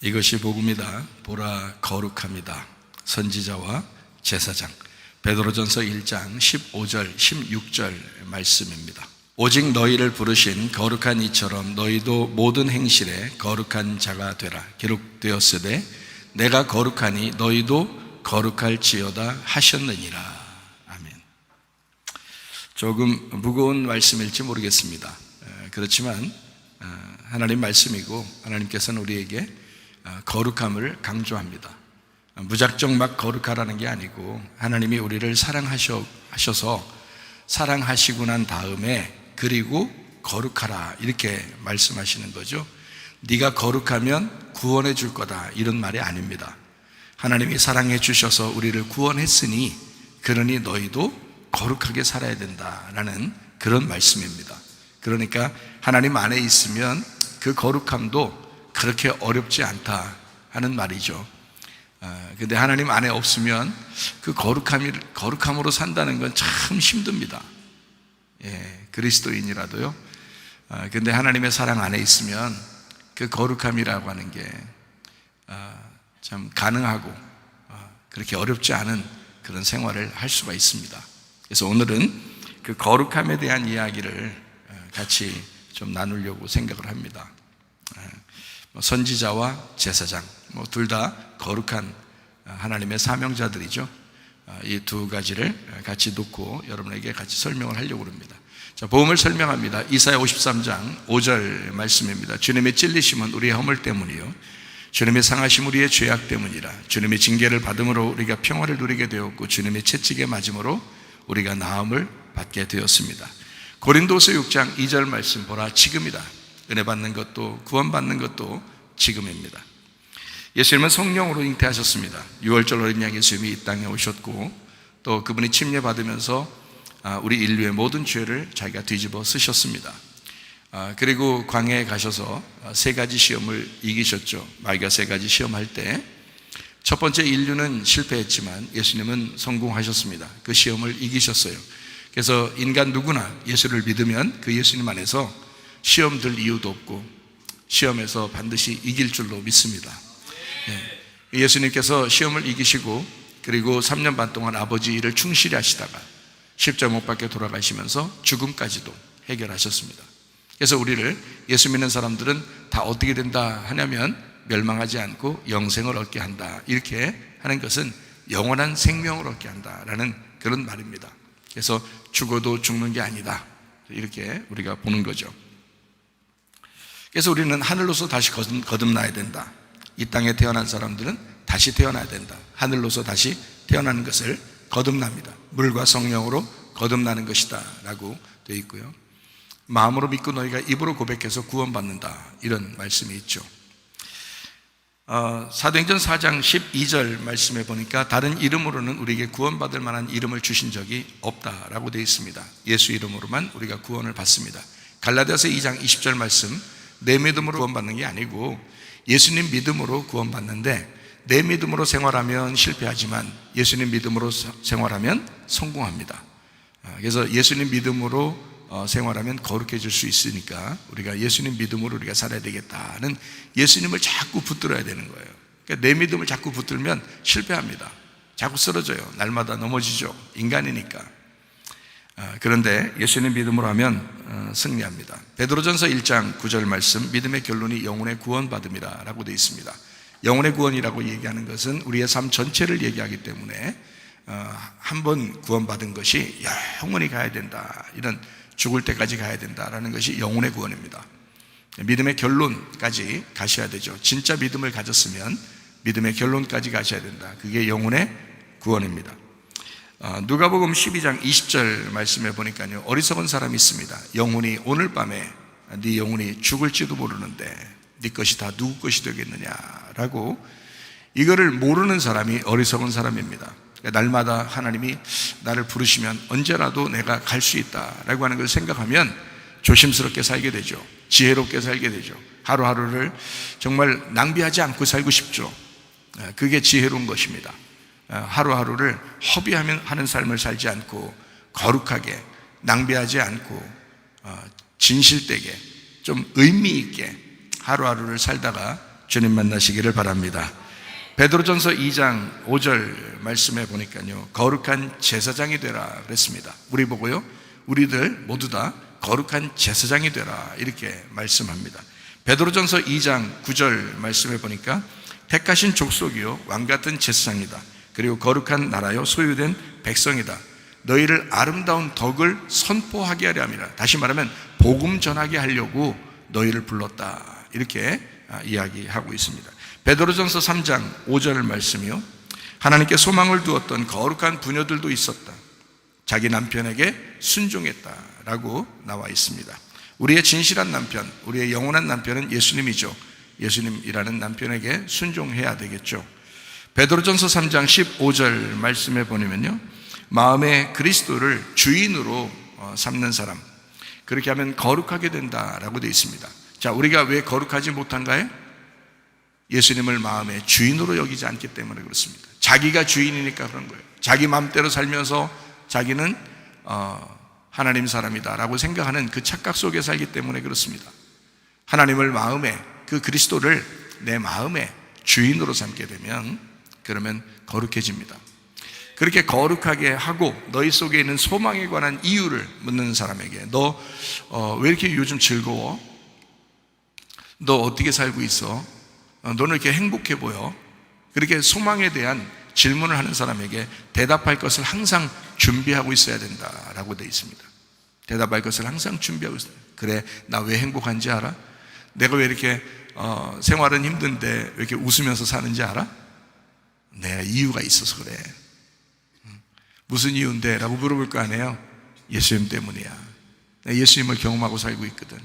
이것이 복음이다. 보라 거룩합니다. 선지자와 제사장. 베드로전서 1장 15절 16절 말씀입니다. 오직 너희를 부르신 거룩한 이처럼 너희도 모든 행실에 거룩한 자가 되라. 기록되었으되 내가 거룩하니 너희도 거룩할지어다 하셨느니라. 아멘. 조금 무거운 말씀일지 모르겠습니다. 그렇지만 하나님 말씀이고 하나님께서는 우리에게 거룩함을 강조합니다. 무작정 막 거룩하라는 게 아니고 하나님이 우리를 사랑하셔서 사랑하시고 난 다음에 그리고 거룩하라 이렇게 말씀하시는 거죠. 네가 거룩하면 구원해 줄 거다 이런 말이 아닙니다. 하나님이 사랑해 주셔서 우리를 구원했으니 그러니 너희도 거룩하게 살아야 된다라는 그런 말씀입니다. 그러니까 하나님 안에 있으면 그 거룩함도 그렇게 어렵지 않다 하는 말이죠. 근데 하나님 안에 없으면 그 거룩함으로 산다는 건 참 힘듭니다. 그리스도인이라도요. 근데 하나님의 사랑 안에 있으면 그 거룩함이라고 하는 게 참 가능하고 그렇게 어렵지 않은 그런 생활을 할 수가 있습니다. 그래서 오늘은 그 거룩함에 대한 이야기를 같이 좀 나누려고 생각을 합니다. 선지자와 제사장 둘 다 거룩한 하나님의 사명자들이죠. 이 두 가지를 같이 놓고 여러분에게 같이 설명을 하려고 합니다. 자, 복음을 설명합니다. 이사야 53장 5절 말씀입니다. 주님의 찔리심은 우리의 허물 때문이요 주님의 상하심 우리의 죄악 때문이라. 주님의 징계를 받음으로 우리가 평화를 누리게 되었고 주님의 채찍에 맞음으로 우리가 나음을 받게 되었습니다. 고린도서 6장 2절 말씀 보라 지금이다. 은혜 받는 것도 구원받는 것도 지금입니다. 예수님은 성령으로 잉태하셨습니다. 6월절 어린 양 예수님이 이 땅에 오셨고 또 그분이 침례 받으면서 우리 인류의 모든 죄를 자기가 뒤집어 쓰셨습니다. 그리고 광야에 가셔서 세 가지 시험을 이기셨죠. 마귀가 세 가지 시험할 때 첫 번째 인류는 실패했지만 예수님은 성공하셨습니다. 그 시험을 이기셨어요. 그래서 인간 누구나 예수를 믿으면 그 예수님 안에서 시험 들 이유도 없고 시험에서 반드시 이길 줄로 믿습니다. 예수님께서 시험을 이기시고 그리고 3년 반 동안 아버지 일을 충실히 하시다가 십자가 못 박혀 돌아가시면서 죽음까지도 해결하셨습니다. 그래서 우리를 예수 믿는 사람들은 다 어떻게 된다 하냐면 멸망하지 않고 영생을 얻게 한다. 이렇게 하는 것은 영원한 생명을 얻게 한다라는 그런 말입니다. 그래서 죽어도 죽는 게 아니다. 이렇게 우리가 보는 거죠. 그래서 우리는 하늘로서 다시 거듭나야 된다. 이 땅에 태어난 사람들은 다시 태어나야 된다. 하늘로서 다시 태어나는 것을 거듭납니다. 물과 성령으로 거듭나는 것이다 라고 되어 있고요. 마음으로 믿고 너희가 입으로 고백해서 구원받는다 이런 말씀이 있죠. 사도행전 4장 12절 말씀에 보니까 다른 이름으로는 우리에게 구원받을 만한 이름을 주신 적이 없다라고 되어 있습니다. 예수 이름으로만 우리가 구원을 받습니다. 갈라디아서 2장 20절 말씀 내 믿음으로 구원받는 게 아니고 예수님 믿음으로 구원받는데 내 믿음으로 생활하면 실패하지만 예수님 믿음으로 생활하면 성공합니다. 그래서 예수님 믿음으로 생활하면 거룩해질 수 있으니까 우리가 예수님 믿음으로 우리가 살아야 되겠다는 예수님을 자꾸 붙들어야 되는 거예요. 그러니까 내 믿음을 자꾸 붙들면 실패합니다. 자꾸 쓰러져요. 날마다 넘어지죠. 인간이니까. 그런데 예수님 믿음으로 하면 승리합니다. 베드로전서 1장 9절 말씀 믿음의 결론이 영혼의 구원받음이라 라고 되어 있습니다. 영혼의 구원이라고 얘기하는 것은 우리의 삶 전체를 얘기하기 때문에 한 번 구원받은 것이 영원히 가야 된다. 이런 죽을 때까지 가야 된다라는 것이 영혼의 구원입니다. 믿음의 결론까지 가셔야 되죠. 진짜 믿음을 가졌으면 믿음의 결론까지 가셔야 된다. 그게 영혼의 구원입니다. 누가복음 12장 20절 말씀에 보니까요 어리석은 사람이 있습니다. 영혼이 오늘 밤에 네 영혼이 죽을지도 모르는데 네 것이 다 누구 것이 되겠느냐라고 이거를 모르는 사람이 어리석은 사람입니다. 날마다 하나님이 나를 부르시면 언제라도 내가 갈 수 있다라고 하는 걸 생각하면 조심스럽게 살게 되죠. 지혜롭게 살게 되죠. 하루하루를 정말 낭비하지 않고 살고 싶죠. 그게 지혜로운 것입니다. 하루하루를 허비하는 삶을 살지 않고 거룩하게 낭비하지 않고 진실되게 좀 의미 있게 하루하루를 살다가 주님 만나시기를 바랍니다. 베드로전서 2장 5절 말씀에 보니까요, 거룩한 제사장이 되라 그랬습니다. 우리 보고요, 우리들 모두 다 거룩한 제사장이 되라 이렇게 말씀합니다. 베드로전서 2장 9절 말씀에 보니까 택하신 족속이요 왕같은 제사장이다. 그리고 거룩한 나라요 소유된 백성이다. 너희를 아름다운 덕을 선포하게 하려 함이라. 다시 말하면 복음 전하게 하려고 너희를 불렀다 이렇게 이야기하고 있습니다. 베드로전서 3장 5절 말씀이요, 하나님께 소망을 두었던 거룩한 부녀들도 있었다. 자기 남편에게 순종했다라고 나와 있습니다. 우리의 진실한 남편, 우리의 영원한 남편은 예수님이죠. 예수님이라는 남편에게 순종해야 되겠죠. 베드로전서 3장 15절 말씀에 보면요, 마음에 그리스도를 주인으로 삼는 사람, 그렇게 하면 거룩하게 된다라고 되어 있습니다. 자, 우리가 왜 거룩하지 못한가요? 예수님을 마음의 주인으로 여기지 않기 때문에 그렇습니다. 자기가 주인이니까 그런 거예요. 자기 마음대로 살면서 자기는 하나님 사람이다라고 생각하는 그 착각 속에 살기 때문에 그렇습니다. 하나님을 마음에, 그 그리스도를 내 마음의 주인으로 삼게 되면 그러면 거룩해집니다. 그렇게 거룩하게 하고 너희 속에 있는 소망에 관한 이유를 묻는 사람에게, 너 왜 이렇게 요즘 즐거워? 너 어떻게 살고 있어? 너는 이렇게 행복해 보여? 그렇게 소망에 대한 질문을 하는 사람에게 대답할 것을 항상 준비하고 있어야 된다라고 되어 있습니다. 대답할 것을 항상 준비하고 있어요. 그래, 나 왜 행복한지 알아? 내가 왜 이렇게 생활은 힘든데 왜 이렇게 웃으면서 사는지 알아? 내가 이유가 있어서 그래. 무슨 이유인데? 라고 물어볼 거 아니에요. 예수님 때문이야. 내가 예수님을 경험하고 살고 있거든.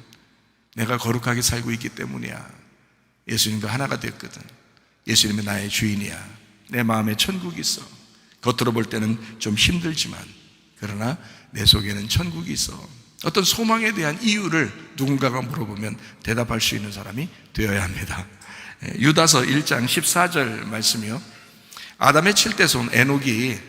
내가 거룩하게 살고 있기 때문이야. 예수님과 하나가 됐거든. 예수님은 나의 주인이야. 내 마음에 천국이 있어. 겉으로 볼 때는 좀 힘들지만 그러나 내 속에는 천국이 있어. 어떤 소망에 대한 이유를 누군가가 물어보면 대답할 수 있는 사람이 되어야 합니다. 유다서 1장 14절 말씀이요, 아담의 칠대손 에녹이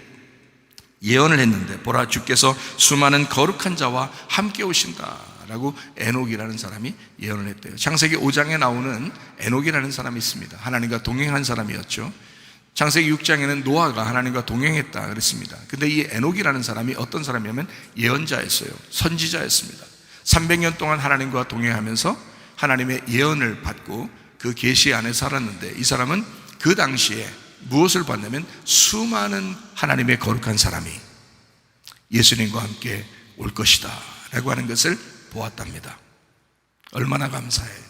예언을 했는데 보라, 주께서 수많은 거룩한 자와 함께 오신다 라고 에녹이라는 사람이 예언을 했대요. 창세기 5장에 나오는 에녹이라는 사람이 있습니다. 하나님과 동행한 사람이었죠. 창세기 6장에는 노아가 하나님과 동행했다 그랬습니다. 근데 이 에녹이라는 사람이 어떤 사람이냐면 예언자였어요. 선지자였습니다. 300년 동안 하나님과 동행하면서 하나님의 예언을 받고 그 계시 안에 살았는데, 이 사람은 그 당시에 무엇을 봤냐면 수많은 하나님의 거룩한 사람이 예수님과 함께 올 것이다 라고 하는 것을 보았답니다. 얼마나 감사해요.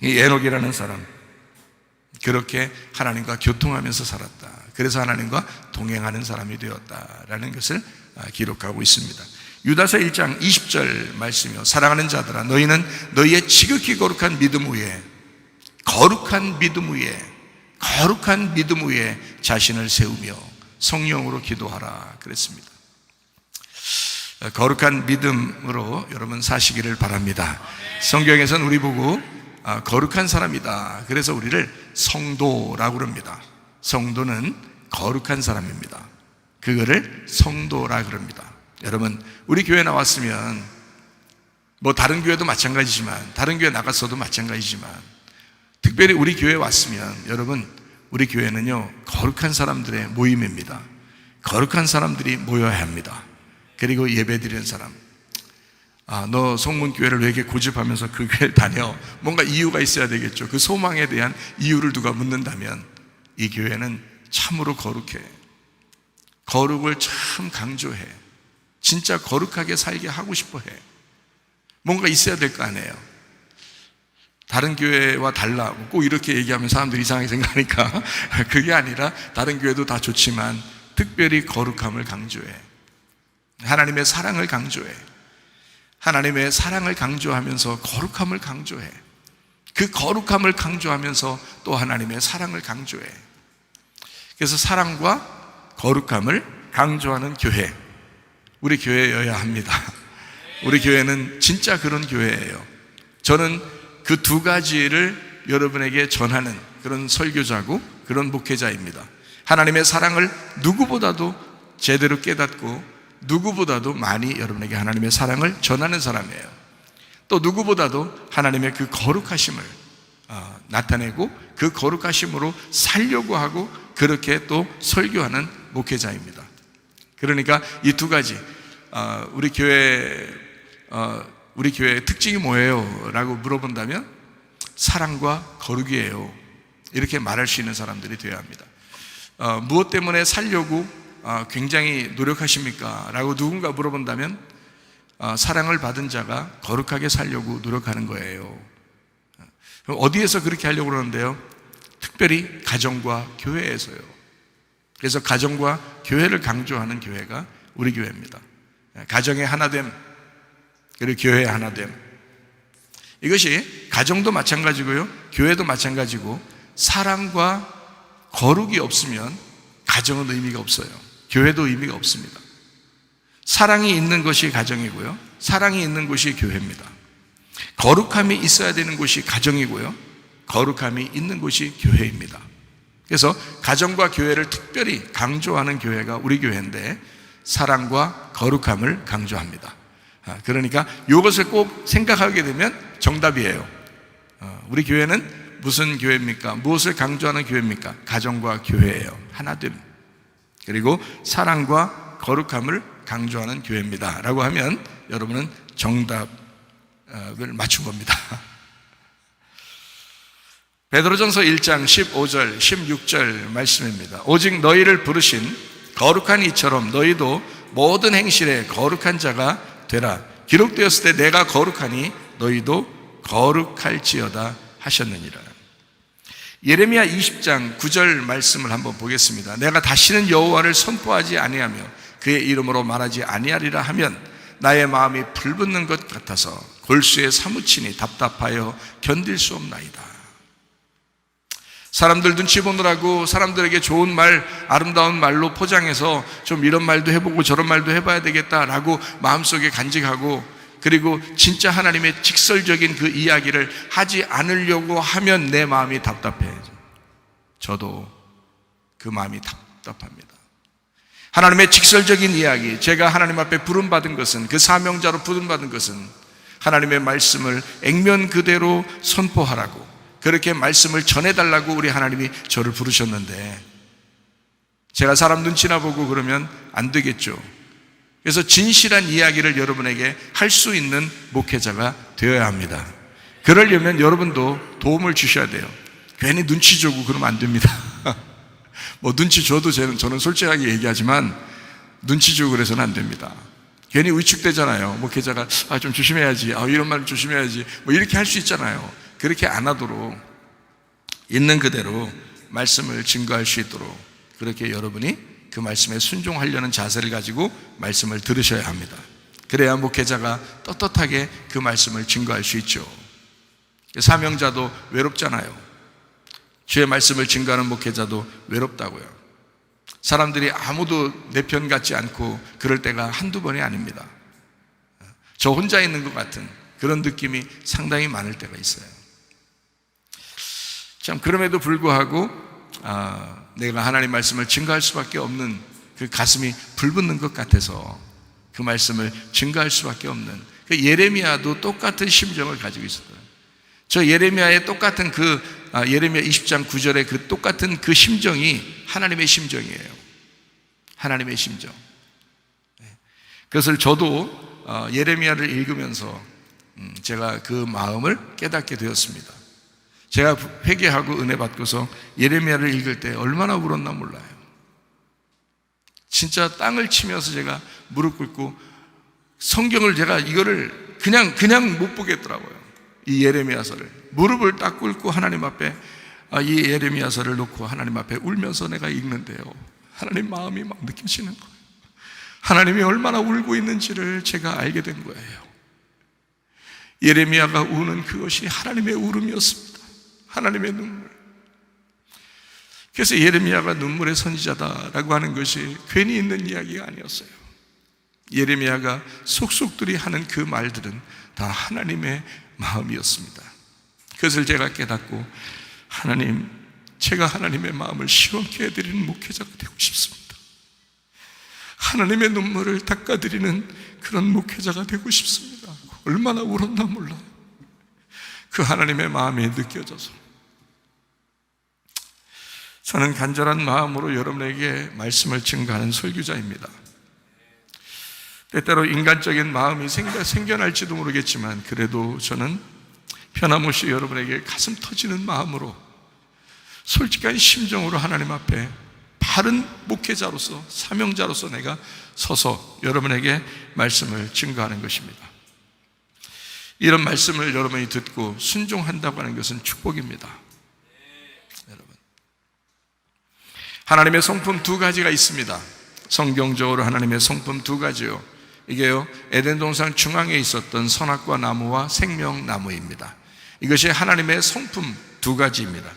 이 에녹이라는 사람, 그렇게 하나님과 교통하면서 살았다. 그래서 하나님과 동행하는 사람이 되었다라는 것을 기록하고 있습니다. 유다서 1장 20절 말씀이요, 사랑하는 자들아, 너희는 너희의 지극히 거룩한 믿음 위에, 거룩한 믿음 위에 자신을 세우며 성령으로 기도하라 그랬습니다. 거룩한 믿음으로 여러분 사시기를 바랍니다. 성경에서는 우리 보고 거룩한 사람이다, 그래서 우리를 성도라고 그럽니다. 성도는 거룩한 사람입니다. 그거를 성도라 그럽니다. 여러분, 우리 교회 나왔으면 뭐 다른 교회도 마찬가지지만, 다른 교회 나갔어도 마찬가지지만, 특별히 우리 교회에 왔으면 여러분, 우리 교회는요 거룩한 사람들의 모임입니다. 거룩한 사람들이 모여야 합니다. 그리고 예배드리는 사람, 너 성문교회를 왜 이렇게 고집하면서 그 교회를 다녀? 뭔가 이유가 있어야 되겠죠. 그 소망에 대한 이유를 누가 묻는다면 이 교회는 참으로 거룩해. 거룩을 참 강조해. 진짜 거룩하게 살게 하고 싶어 해. 뭔가 있어야 될 거 아니에요. 다른 교회와 달라 꼭 이렇게 얘기하면 사람들이 이상하게 생각하니까 그게 아니라 다른 교회도 다 좋지만 특별히 거룩함을 강조해. 하나님의 사랑을 강조해. 하나님의 사랑을 강조하면서 거룩함을 강조해. 그 거룩함을 강조하면서 또 하나님의 사랑을 강조해. 그래서 사랑과 거룩함을 강조하는 교회, 우리 교회여야 합니다. 우리 교회는 진짜 그런 교회예요. 저는 그 두 가지를 여러분에게 전하는 그런 설교자고 그런 목회자입니다. 하나님의 사랑을 누구보다도 제대로 깨닫고 누구보다도 많이 여러분에게 하나님의 사랑을 전하는 사람이에요. 또 누구보다도 하나님의 그 거룩하심을 나타내고 그 거룩하심으로 살려고 하고 그렇게 또 설교하는 목회자입니다. 그러니까 이 두 가지, 우리 교회의 특징이 뭐예요? 라고 물어본다면 사랑과 거룩이에요. 이렇게 말할 수 있는 사람들이 되어야 합니다. 무엇 때문에 살려고 굉장히 노력하십니까? 라고 누군가 물어본다면 사랑을 받은 자가 거룩하게 살려고 노력하는 거예요. 그럼 어디에서 그렇게 하려고 그러는데요? 특별히 가정과 교회에서요. 그래서 가정과 교회를 강조하는 교회가 우리 교회입니다. 가정의 하나됨, 그리고 교회의 하나됨. 이것이 가정도 마찬가지고요, 교회도 마찬가지고, 사랑과 거룩이 없으면 가정은 의미가 없어요. 교회도 의미가 없습니다. 사랑이 있는 것이 가정이고요, 사랑이 있는 곳이 교회입니다. 거룩함이 있어야 되는 곳이 가정이고요, 거룩함이 있는 곳이 교회입니다. 그래서 가정과 교회를 특별히 강조하는 교회가 우리 교회인데 사랑과 거룩함을 강조합니다. 그러니까 이것을 꼭 생각하게 되면 정답이에요. 우리 교회는 무슨 교회입니까? 무엇을 강조하는 교회입니까? 가정과 교회예요. 하나됨, 그리고 사랑과 거룩함을 강조하는 교회입니다 라고 하면 여러분은 정답을 맞춘 겁니다. 베드로전서 1장 15절 16절 말씀입니다. 오직 너희를 부르신 거룩한 이처럼 너희도 모든 행실에 거룩한 자가 되라. 기록되었을 때 내가 거룩하니 너희도 거룩할지어다 하셨느니라. 예레미야 20장 9절 말씀을 한번 보겠습니다. 내가 다시는 여호와를 선포하지 아니하며 그의 이름으로 말하지 아니하리라 하면 나의 마음이 불붙는 것 같아서 골수에 사무치니 답답하여 견딜 수 없나이다. 사람들 눈치 보느라고 사람들에게 좋은 말, 아름다운 말로 포장해서 좀 이런 말도 해보고 저런 말도 해봐야 되겠다라고 마음속에 간직하고, 그리고 진짜 하나님의 직설적인 그 이야기를 하지 않으려고 하면 내 마음이 답답해요. 저도 그 마음이 답답합니다. 하나님의 직설적인 이야기, 제가 하나님 앞에 부름받은 것은, 그 사명자로 부름받은 것은 하나님의 말씀을 액면 그대로 선포하라고, 그렇게 말씀을 전해달라고 우리 하나님이 저를 부르셨는데 제가 사람 눈치나 보고 그러면 안 되겠죠. 그래서 진실한 이야기를 여러분에게 할 수 있는 목회자가 되어야 합니다. 그러려면 여러분도 도움을 주셔야 돼요. 괜히 눈치 주고 그러면 안 됩니다. 뭐 눈치 줘도 저는 솔직하게 얘기하지만 눈치 주고 그래서는 안 됩니다. 괜히 위축되잖아요. 목회자가 좀 조심해야지, 이런 말 조심해야지, 뭐 이렇게 할 수 있잖아요. 그렇게 안 하도록 있는 그대로 말씀을 증거할 수 있도록 그렇게 여러분이 그 말씀에 순종하려는 자세를 가지고 말씀을 들으셔야 합니다. 그래야 목회자가 떳떳하게 그 말씀을 증거할 수 있죠. 사명자도 외롭잖아요. 주의 말씀을 증거하는 목회자도 외롭다고요. 사람들이 아무도 내 편 같지 않고 그럴 때가 한두 번이 아닙니다. 저 혼자 있는 것 같은 그런 느낌이 상당히 많을 때가 있어요. 참, 그럼에도 불구하고 내가 하나님 말씀을 증거할 수밖에 없는 그 가슴이 불붙는 것 같아서 그 말씀을 증거할 수밖에 없는, 그 예레미야도 똑같은 심정을 가지고 있었어요. 저 예레미야의 똑같은 예레미야 20장 9절의 그 똑같은 그 심정이 하나님의 심정이에요. 하나님의 심정. 그것을 저도 예레미야를 읽으면서 제가 그 마음을 깨닫게 되었습니다. 제가 회개하고 은혜 받고서 예레미야를 읽을 때 얼마나 울었나 몰라요. 진짜 땅을 치면서 제가 무릎 꿇고 성경을 제가 이거를 그냥 못 보겠더라고요. 이 예레미야서를 무릎을 딱 꿇고 하나님 앞에 이 예레미야서를 놓고 하나님 앞에 울면서 내가 읽는데요, 하나님 마음이 막 느껴지는 거예요. 하나님이 얼마나 울고 있는지를 제가 알게 된 거예요. 예레미야가 우는 그것이 하나님의 울음이었습니다. 하나님의 눈물. 그래서 예레미야가 눈물의 선지자다라고 하는 것이 괜히 있는 이야기가 아니었어요. 예레미야가 속속들이 하는 그 말들은 다 하나님의 마음이었습니다. 그것을 제가 깨닫고, 하나님, 제가 하나님의 마음을 시원케 해드리는 목회자가 되고 싶습니다. 하나님의 눈물을 닦아드리는 그런 목회자가 되고 싶습니다. 얼마나 울었나 몰라요. 그 하나님의 마음이 느껴져서 저는 간절한 마음으로 여러분에게 말씀을 증거하는 설교자입니다. 때때로 인간적인 마음이 생겨날지도 모르겠지만 그래도 저는 변함없이 여러분에게 가슴 터지는 마음으로 솔직한 심정으로 하나님 앞에 바른 목회자로서 사명자로서 내가 서서 여러분에게 말씀을 증거하는 것입니다. 이런 말씀을 여러분이 듣고 순종한다고 하는 것은 축복입니다. 여러분, 하나님의 성품 두 가지가 있습니다. 성경적으로 하나님의 성품 두 가지요. 이게요, 에덴 동산 중앙에 있었던 선악과 나무와 생명나무입니다. 이것이 하나님의 성품 두 가지입니다.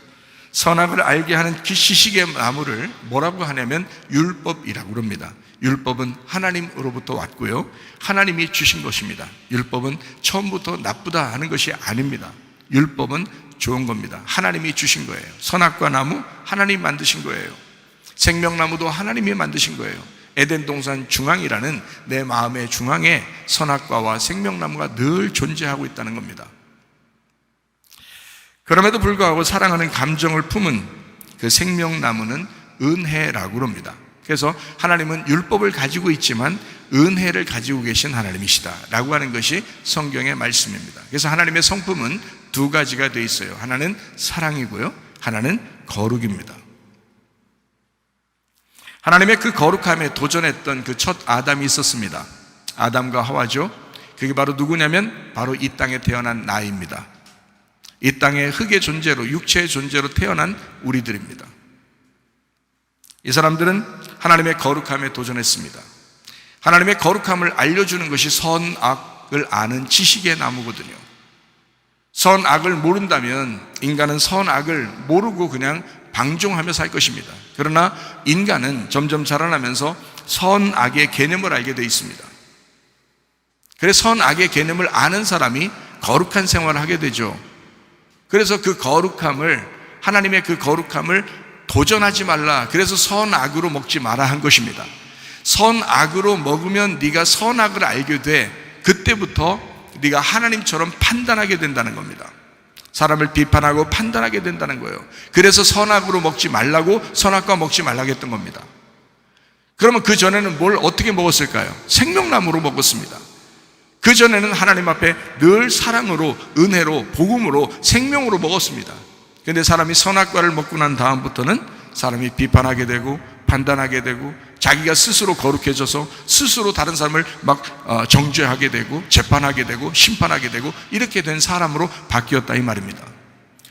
선악을 알게 하는 지식의 나무를 뭐라고 하냐면 율법이라고 합니다. 율법은 하나님으로부터 왔고요, 하나님이 주신 것입니다. 율법은 처음부터 나쁘다 하는 것이 아닙니다. 율법은 좋은 겁니다. 하나님이 주신 거예요. 선악과 나무 하나님이 만드신 거예요. 생명나무도 하나님이 만드신 거예요. 에덴 동산 중앙이라는 내 마음의 중앙에 선악과와 생명나무가 늘 존재하고 있다는 겁니다. 그럼에도 불구하고 사랑하는 감정을 품은 그 생명나무는 은혜라고 합니다. 그래서 하나님은 율법을 가지고 있지만 은혜를 가지고 계신 하나님이시다 라고 하는 것이 성경의 말씀입니다. 그래서 하나님의 성품은 두 가지가 되어 있어요. 하나는 사랑이고요, 하나는 거룩입니다. 하나님의 그 거룩함에 도전했던 그 첫 아담이 있었습니다. 아담과 하와죠. 그게 바로 누구냐면 바로 이 땅에 태어난 나입니다. 이 땅의 흙의 존재로, 육체의 존재로 태어난 우리들입니다. 이 사람들은 하나님의 거룩함에 도전했습니다. 하나님의 거룩함을 알려주는 것이 선악을 아는 지식의 나무거든요. 선악을 모른다면 인간은 선악을 모르고 그냥 방종하며 살 것입니다. 그러나 인간은 점점 자라나면서 선악의 개념을 알게 되어 있습니다. 그래서 선악의 개념을 아는 사람이 거룩한 생활을 하게 되죠. 그래서 그 거룩함을, 하나님의 그 거룩함을 도전하지 말라, 그래서 선악으로 먹지 마라 한 것입니다. 선악으로 먹으면 네가 선악을 알게 돼, 그때부터 네가 하나님처럼 판단하게 된다는 겁니다. 사람을 비판하고 판단하게 된다는 거예요. 그래서 선악으로 먹지 말라고, 선악과 먹지 말라고 했던 겁니다. 그러면 그 전에는 뭘 어떻게 먹었을까요? 생명나무로 먹었습니다. 그 전에는 하나님 앞에 늘 사랑으로, 은혜로, 복음으로, 생명으로 먹었습니다. 그런데 사람이 선악과를 먹고 난 다음부터는 사람이 비판하게 되고 판단하게 되고 자기가 스스로 거룩해져서 스스로 다른 사람을 막 정죄하게 되고 재판하게 되고 심판하게 되고 이렇게 된 사람으로 바뀌었다 이 말입니다.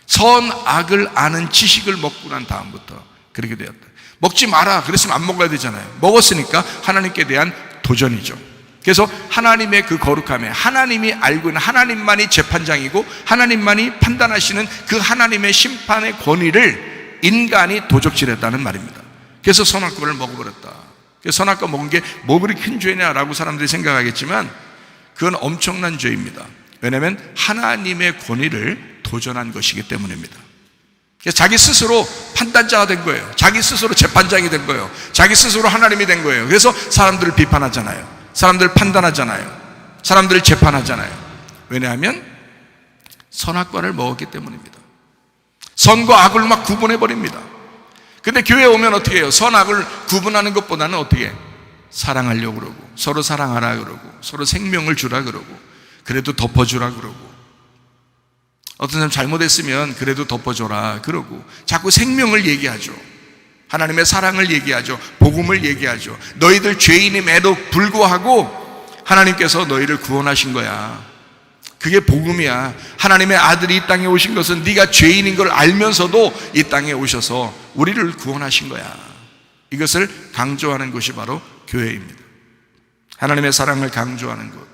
선악을 아는 지식을 먹고 난 다음부터 그렇게 되었다. 먹지 마라 그랬으면 안 먹어야 되잖아요. 먹었으니까 하나님께 대한 도전이죠. 그래서 하나님의 그 거룩함에, 하나님이 알고 있는, 하나님만이 재판장이고 하나님만이 판단하시는 그 하나님의 심판의 권위를 인간이 도적질했다는 말입니다. 그래서 선악과를 먹어버렸다. 그래서 선악과 먹은 게 뭐 그리 큰 죄냐라고 사람들이 생각하겠지만 그건 엄청난 죄입니다. 왜냐하면 하나님의 권위를 도전한 것이기 때문입니다. 그래서 자기 스스로 판단자가 된 거예요. 자기 스스로 재판장이 된 거예요. 자기 스스로 하나님이 된 거예요. 그래서 사람들을 비판하잖아요. 사람들을 판단하잖아요. 사람들을 재판하잖아요. 왜냐하면 선악과를 먹었기 때문입니다. 선과 악을 막 구분해버립니다. 근데 교회에 오면 어떻게 해요? 선악을 구분하는 것보다는 어떻게 해요? 사랑하려고 그러고, 서로 사랑하라 그러고, 서로 생명을 주라 그러고, 그래도 덮어주라 그러고, 어떤 사람 잘못했으면 그래도 덮어줘라 그러고, 자꾸 생명을 얘기하죠. 하나님의 사랑을 얘기하죠. 복음을 얘기하죠. 너희들 죄인임에도 불구하고 하나님께서 너희를 구원하신 거야. 그게 복음이야. 하나님의 아들이 이 땅에 오신 것은 네가 죄인인 걸 알면서도 이 땅에 오셔서 우리를 구원하신 거야. 이것을 강조하는 것이 바로 교회입니다. 하나님의 사랑을 강조하는 곳.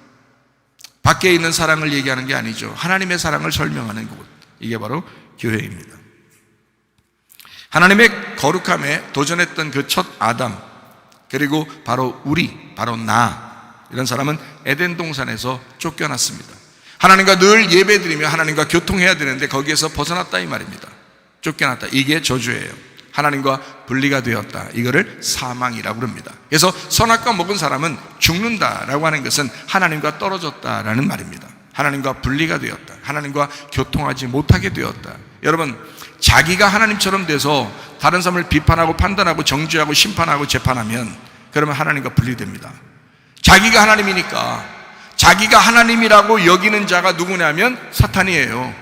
밖에 있는 사랑을 얘기하는 게 아니죠. 하나님의 사랑을 설명하는 곳. 이게 바로 교회입니다. 하나님의 거룩함에 도전했던 그 첫 아담, 그리고 바로 우리, 바로 나, 이런 사람은 에덴 동산에서 쫓겨났습니다. 하나님과 늘 예배드리며 하나님과 교통해야 되는데 거기에서 벗어났다 이 말입니다. 쫓겨났다. 이게 저주예요. 하나님과 분리가 되었다. 이거를 사망이라고 합니다. 그래서 선악과 먹은 사람은 죽는다라고 하는 것은 하나님과 떨어졌다라는 말입니다. 하나님과 분리가 되었다. 하나님과 교통하지 못하게 되었다. 여러분, 자기가 하나님처럼 돼서 다른 사람을 비판하고 판단하고 정죄하고 심판하고 재판하면 그러면 하나님과 분리됩니다. 자기가 하나님이니까, 자기가 하나님이라고 여기는 자가 누구냐면 사탄이에요.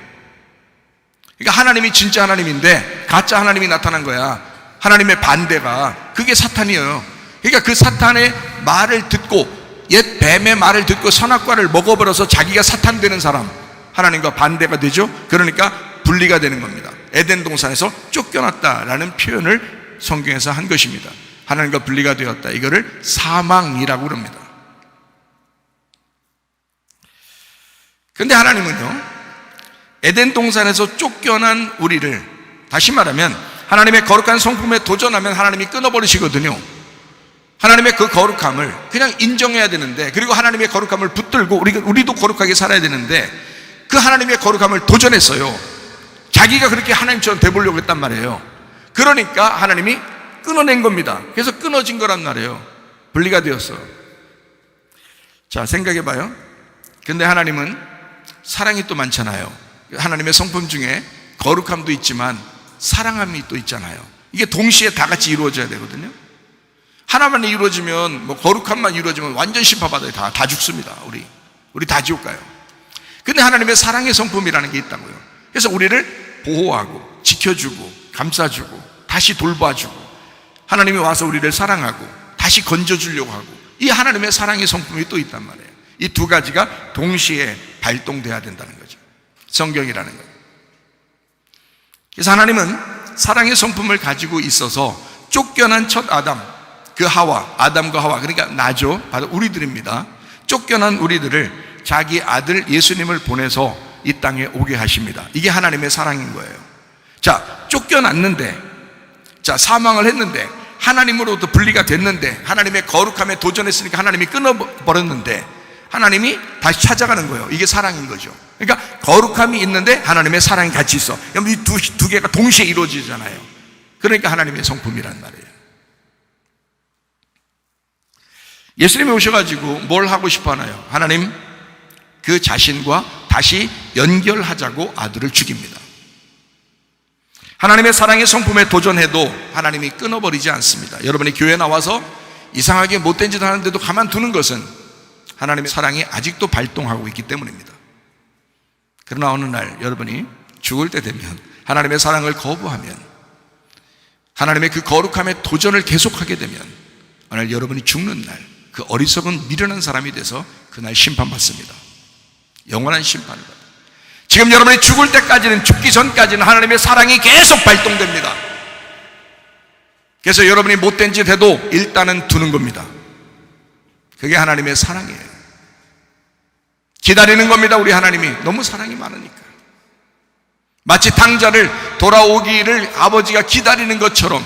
그러니까 하나님이 진짜 하나님인데 가짜 하나님이 나타난 거야. 하나님의 반대가. 그게 사탄이에요. 그러니까 그 사탄의 말을 듣고, 옛 뱀의 말을 듣고 선악과를 먹어버려서 자기가 사탄 되는 사람, 하나님과 반대가 되죠. 그러니까 분리가 되는 겁니다. 에덴 동산에서 쫓겨났다라는 표현을 성경에서 한 것입니다. 하나님과 분리가 되었다. 이거를 사망이라고 그럽니다. 그런데 하나님은요, 에덴 동산에서 쫓겨난 우리를, 다시 말하면 하나님의 거룩한 성품에 도전하면 하나님이 끊어버리시거든요. 하나님의 그 거룩함을 그냥 인정해야 되는데, 그리고 하나님의 거룩함을 붙들고 우리도 거룩하게 살아야 되는데, 그 하나님의 거룩함을 도전했어요. 자기가 그렇게 하나님처럼 돼보려고 했단 말이에요. 그러니까 하나님이 끊어낸 겁니다. 그래서 끊어진 거란 말이에요. 분리가 되었어. 자, 생각해봐요. 근데 하나님은 사랑이 또 많잖아요. 하나님의 성품 중에 거룩함도 있지만 사랑함이 또 있잖아요. 이게 동시에 다 같이 이루어져야 되거든요. 하나만 이루어지면, 거룩함만 이루어지면 완전 심판받아요. 다 죽습니다. 우리 다 지옥 가요. 근데 하나님의 사랑의 성품이라는 게 있다고요. 그래서 우리를 보호하고 지켜주고 감싸주고 다시 돌봐주고, 하나님이 와서 우리를 사랑하고 다시 건져주려고 하고, 이 하나님의 사랑의 성품이 또 있단 말이에요. 이 두 가지가 동시에 발동돼야 된다는 거죠. 성경이라는 거예요. 그래서 하나님은 사랑의 성품을 가지고 있어서 쫓겨난 첫 아담, 그 하와, 아담과 하와, 그러니까 나죠. 바로 우리들입니다. 쫓겨난 우리들을 자기 아들 예수님을 보내서 이 땅에 오게 하십니다. 이게 하나님의 사랑인 거예요. 자, 쫓겨났는데, 자, 사망을 했는데, 하나님으로부터 분리가 됐는데, 하나님의 거룩함에 도전했으니까 하나님이 끊어버렸는데, 하나님이 다시 찾아가는 거예요. 이게 사랑인 거죠. 그러니까 거룩함이 있는데 하나님의 사랑이 같이 있어. 이 두 개가 동시에 이루어지잖아요. 그러니까 하나님의 성품이란 말이에요. 예수님이 오셔가지고 뭘 하고 싶어 하나요? 하나님 그 자신과 다시 연결하자고 아들을 죽입니다. 하나님의 사랑의 성품에 도전해도 하나님이 끊어버리지 않습니다. 여러분이 교회 나와서 이상하게 못된 짓 하는데도 가만두는 것은 하나님의 사랑이 아직도 발동하고 있기 때문입니다. 그러나 어느 날 여러분이 죽을 때 되면, 하나님의 사랑을 거부하면, 하나님의 그 거룩함에 도전을 계속하게 되면, 어느 날 여러분이 죽는 날, 그 어리석은 미련한 사람이 돼서 그날 심판받습니다. 영원한 심판을 받아요. 지금 여러분이 죽을 때까지는, 죽기 전까지는 하나님의 사랑이 계속 발동됩니다. 그래서 여러분이 못된 짓 해도 일단은 두는 겁니다. 그게 하나님의 사랑이에요. 기다리는 겁니다. 우리 하나님이 너무 사랑이 많으니까. 마치 탕자를 돌아오기를 아버지가 기다리는 것처럼,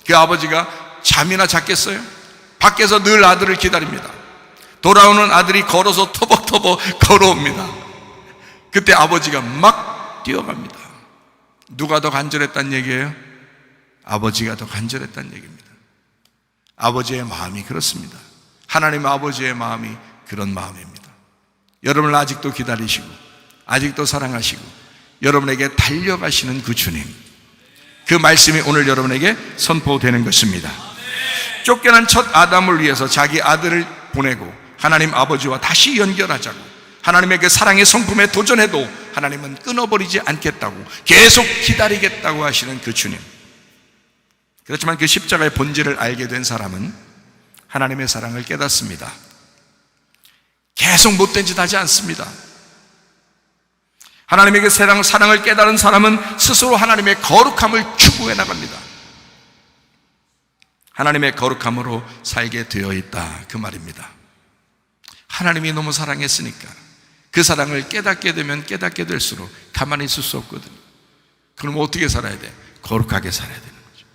그 아버지가 잠이나 잤겠어요? 밖에서 늘 아들을 기다립니다. 돌아오는 아들이 걸어서 터벅터벅 걸어옵니다. 그때 아버지가 막 뛰어갑니다. 누가 더 간절했단 얘기예요? 아버지가 더 간절했단 얘기입니다. 아버지의 마음이 그렇습니다. 하나님 아버지의 마음이 그런 마음입니다. 여러분을 아직도 기다리시고 아직도 사랑하시고 여러분에게 달려가시는 그 주님, 그 말씀이 오늘 여러분에게 선포되는 것입니다. 쫓겨난 첫 아담을 위해서 자기 아들을 보내고 하나님 아버지와 다시 연결하자고, 하나님의 그 사랑의 성품에 도전해도 하나님은 끊어버리지 않겠다고, 계속 기다리겠다고 하시는 그 주님. 그렇지만 그 십자가의 본질을 알게 된 사람은 하나님의 사랑을 깨닫습니다. 계속 못된 짓 하지 않습니다. 하나님의 그 사랑을 깨달은 사람은 스스로 하나님의 거룩함을 추구해 나갑니다. 하나님의 거룩함으로 살게 되어 있다, 그 말입니다. 하나님이 너무 사랑했으니까 그 사랑을 깨닫게 되면 깨닫게 될수록 가만히 있을 수 없거든요. 그럼 어떻게 살아야 돼? 거룩하게 살아야 되는 거죠.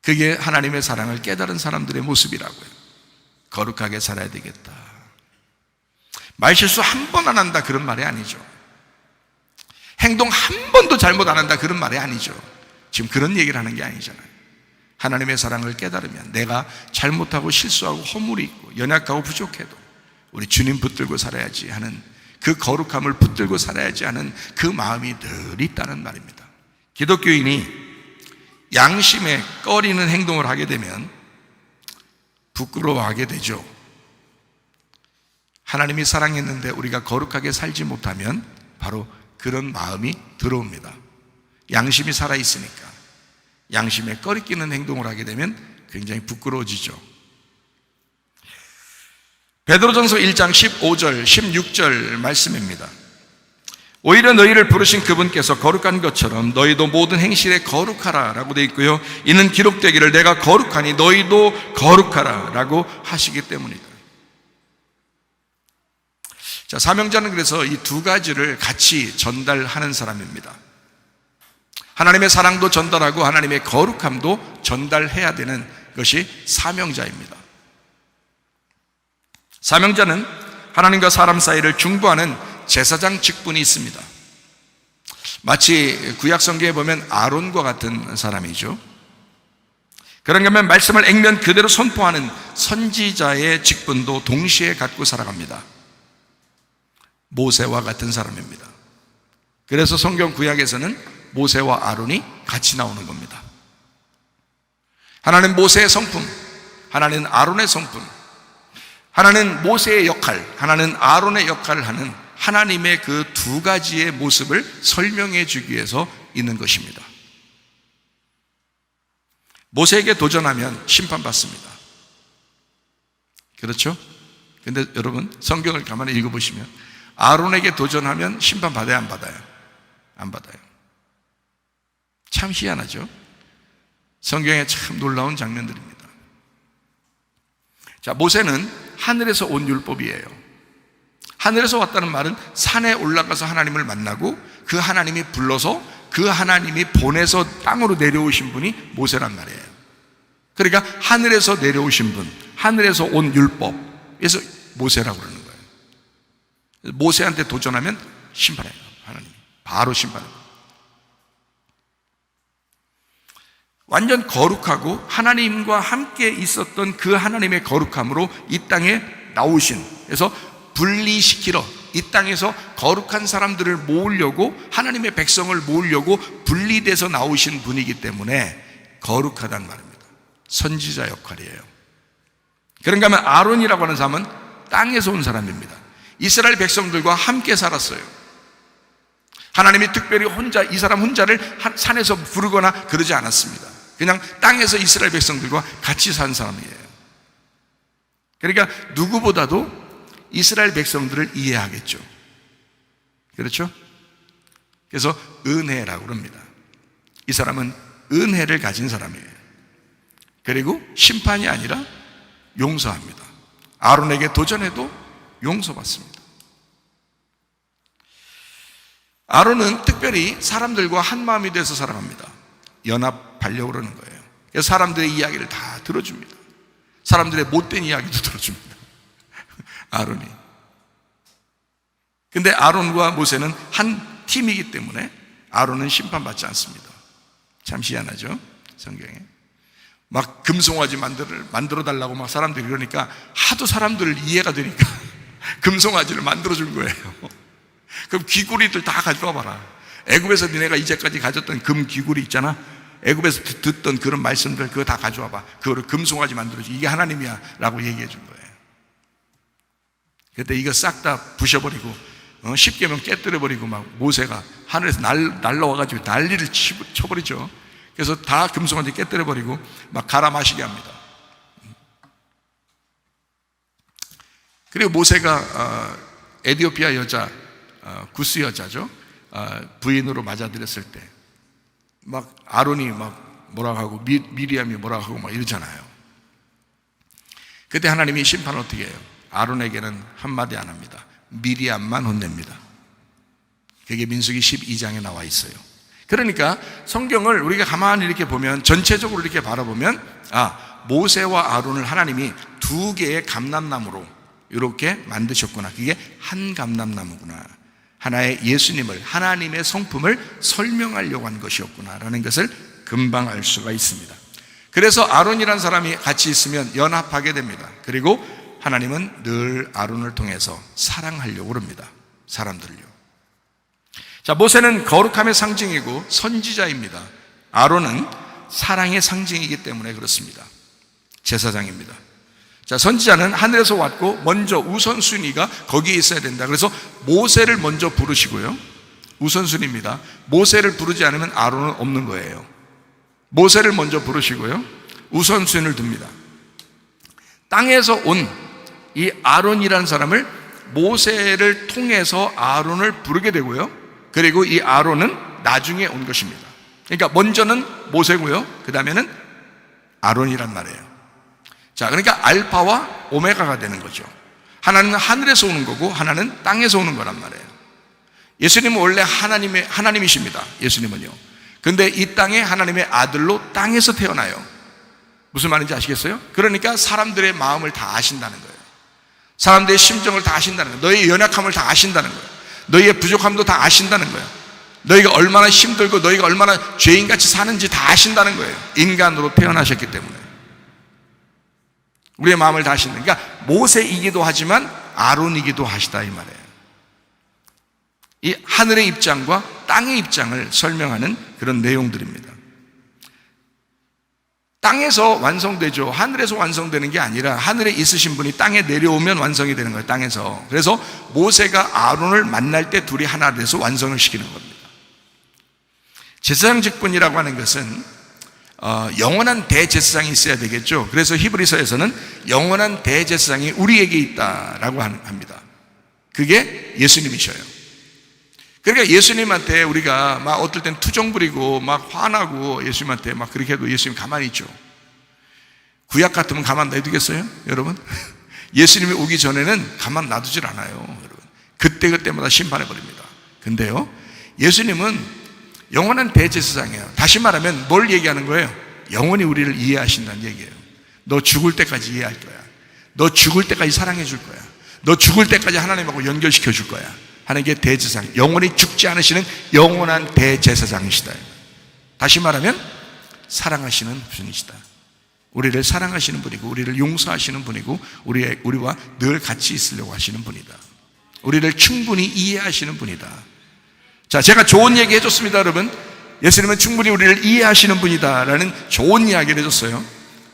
그게 하나님의 사랑을 깨달은 사람들의 모습이라고요. 거룩하게 살아야 되겠다. 말실수 한 번 안 한다, 그런 말이 아니죠. 행동 한 번도 잘못 안 한다, 그런 말이 아니죠. 지금 그런 얘기를 하는 게 아니잖아요. 하나님의 사랑을 깨달으면 내가 잘못하고 실수하고 허물이 있고 연약하고 부족해도 우리 주님 붙들고 살아야지 하는 그 거룩함을 붙들고 살아야지 하는 그 마음이 늘 있다는 말입니다. 기독교인이 양심에 꺼리는 행동을 하게 되면 부끄러워하게 되죠. 하나님이 사랑했는데 우리가 거룩하게 살지 못하면 바로 그런 마음이 들어옵니다. 양심이 살아있으니까 양심에 꺼리끼는 행동을 하게 되면 굉장히 부끄러워지죠. 베드로전서 1장 15절 16절 말씀입니다. 오히려 너희를 부르신 그분께서 거룩한 것처럼 너희도 모든 행실에 거룩하라 라고 되어 있고요, 이는 기록되기를 내가 거룩하니 너희도 거룩하라 라고 하시기 때문이다. 자, 사명자는 그래서 이 두 가지를 같이 전달하는 사람입니다. 하나님의 사랑도 전달하고 하나님의 거룩함도 전달해야 되는 것이 사명자입니다. 사명자는 하나님과 사람 사이를 중보하는 제사장 직분이 있습니다. 마치 구약성경에 보면 아론과 같은 사람이죠. 그런가 하면 말씀을 액면 그대로 선포하는 선지자의 직분도 동시에 갖고 살아갑니다. 모세와 같은 사람입니다. 그래서 성경 구약에서는 모세와 아론이 같이 나오는 겁니다. 하나는 모세의 성품, 하나는 아론의 성품, 하나는 모세의 역할, 하나는 아론의 역할을 하는 하나님의 그 두 가지의 모습을 설명해 주기 위해서 있는 것입니다. 모세에게 도전하면 심판받습니다. 그렇죠? 근데 여러분 성경을 가만히 읽어보시면 아론에게 도전하면 심판받아야 안 받아요? 안 받아요. 참 희한하죠? 성경에 참 놀라운 장면들입니다. 자, 모세는 하늘에서 온 율법이에요. 하늘에서 왔다는 말은 산에 올라가서 하나님을 만나고 그 하나님이 불러서 그 하나님이 보내서 땅으로 내려오신 분이 모세란 말이에요. 그러니까 하늘에서 내려오신 분, 하늘에서 온 율법, 그래서 모세라고 그러는 거예요. 모세한테 도전하면 심판해요. 하나님이 바로 심판해요. 완전 거룩하고 하나님과 함께 있었던 그 하나님의 거룩함으로 이 땅에 나오신, 그래서 분리시키러 이 땅에서 거룩한 사람들을 모으려고, 하나님의 백성을 모으려고 분리돼서 나오신 분이기 때문에 거룩하다는 말입니다. 선지자 역할이에요. 그런가 하면 아론이라고 하는 사람은 땅에서 온 사람입니다. 이스라엘 백성들과 함께 살았어요. 하나님이 특별히 혼자, 이 사람 혼자를 산에서 부르거나 그러지 않았습니다. 그냥 땅에서 이스라엘 백성들과 같이 산 사람이에요. 그러니까 누구보다도 이스라엘 백성들을 이해하겠죠. 그렇죠? 그래서 은혜라고 합니다. 이 사람은 은혜를 가진 사람이에요. 그리고 심판이 아니라 용서합니다. 아론에게 도전해도 용서받습니다. 아론은 특별히 사람들과 한 마음이 돼서 살아갑니다. 연합하려고 그러는 거예요. 그래서 사람들의 이야기를 다 들어줍니다. 사람들의 못된 이야기도 들어줍니다. 아론이. 근데 아론과 모세는 한 팀이기 때문에 아론은 심판받지 않습니다. 참 희한하죠? 성경에. 막 금송아지 만들어 달라고 막 사람들이 그러니까 하도 사람들 이해가 되니까 금송아지를 만들어 준 거예요. 그럼 귀고리들 다 가져와 봐라. 애굽에서 니네가 이제까지 가졌던 금 귀고리 있잖아. 애굽에서 듣던 그런 말씀들 그거 다 가져와 봐. 그거를 금송아지 만들어 줘. 이게 하나님이야 라고 얘기해 준 거예요. 그때 이거 싹 다 부셔버리고 10계명 깨뜨려버리고 막 모세가 하늘에서 날라와가지고 난리를 쳐버리죠. 그래서 다 금송아지 깨뜨려버리고 막 갈아 마시게 합니다. 그리고 모세가 에디오피아 여자 구스 여자죠, 부인으로 맞아들였을 때 막 아론이 막 뭐라고 하고 미리암이 뭐라고 하고 막 이러잖아요. 그때 하나님이 심판을 어떻게 해요? 아론에게는 한마디 안 합니다. 미리암만 혼냅니다. 그게 민수기 12장에 나와 있어요. 그러니까 성경을 우리가 가만히 이렇게 보면, 전체적으로 이렇게 바라보면, 모세와 아론을 하나님이 두 개의 감람나무로 이렇게 만드셨구나. 그게 한 감람나무구나. 하나의 예수님을, 하나님의 성품을 설명하려고 한 것이었구나라는 것을 금방 알 수가 있습니다. 그래서 아론이라는 사람이 같이 있으면 연합하게 됩니다. 그리고 하나님은 늘 아론을 통해서 사랑하려고 합니다. 사람들을요. 자, 모세는 거룩함의 상징이고 선지자입니다. 아론은 사랑의 상징이기 때문에 그렇습니다. 제사장입니다. 자, 선지자는 하늘에서 왔고 먼저 우선순위가 거기에 있어야 된다. 그래서 모세를 먼저 부르시고요. 우선순위입니다. 모세를 부르지 않으면 아론은 없는 거예요. 모세를 먼저 부르시고요. 우선순위를 둡니다. 땅에서 온 이 아론이라는 사람을 모세를 통해서 아론을 부르게 되고요. 그리고 이 아론은 나중에 온 것입니다. 그러니까 먼저는 모세고요. 그 다음에는 아론이란 말이에요. 자, 그러니까 알파와 오메가가 되는 거죠. 하나는 하늘에서 오는 거고 하나는 땅에서 오는 거란 말이에요. 예수님은 원래 하나님이십니다. 예수님은요. 근데 이 땅에 하나님의 아들로 땅에서 태어나요. 무슨 말인지 아시겠어요? 그러니까 사람들의 마음을 다 아신다는 거예요. 사람들의 심정을 다 아신다는 거예요. 너희의 연약함을 다 아신다는 거예요. 너희의 부족함도 다 아신다는 거예요. 너희가 얼마나 힘들고 너희가 얼마나 죄인같이 사는지 다 아신다는 거예요. 인간으로 태어나셨기 때문에. 우리의 마음을 다 아신다. 그러니까 모세이기도 하지만 아론이기도 하시다 이 말이에요. 이 하늘의 입장과 땅의 입장을 설명하는 그런 내용들입니다. 땅에서 완성되죠. 하늘에서 완성되는 게 아니라 하늘에 있으신 분이 땅에 내려오면 완성이 되는 거예요. 땅에서. 그래서 모세가 아론을 만날 때 둘이 하나 돼서 완성을 시키는 겁니다. 제사장 직분이라고 하는 것은 영원한 대제사장이 있어야 되겠죠. 그래서 히브리서에서는 영원한 대제사장이 우리에게 있다라고 합니다. 그게 예수님이셔요. 그러니까 예수님한테 우리가 막 어떨 땐 투정 부리고 막 화나고 예수님한테 막 그렇게 해도 예수님 가만히 있죠. 구약 같으면 가만 놔두겠어요? 여러분? 예수님이 오기 전에는 가만 놔두질 않아요. 여러분. 그때그때마다 심판해버립니다. 근데요, 예수님은 영원한 대제사장이에요. 다시 말하면 뭘 얘기하는 거예요? 영원히 우리를 이해하신다는 얘기예요. 너 죽을 때까지 이해할 거야. 너 죽을 때까지 사랑해 줄 거야. 너 죽을 때까지 하나님하고 연결시켜 줄 거야 하는 게 대제사장, 영원히 죽지 않으시는 영원한 대제사장이시다. 다시 말하면 사랑하시는 분이시다. 우리를 사랑하시는 분이고 우리를 용서하시는 분이고 우리와 늘 같이 있으려고 하시는 분이다. 우리를 충분히 이해하시는 분이다. 자, 제가 좋은 얘기 해줬습니다. 여러분, 예수님은 충분히 우리를 이해하시는 분이다 라는 좋은 이야기를 해줬어요.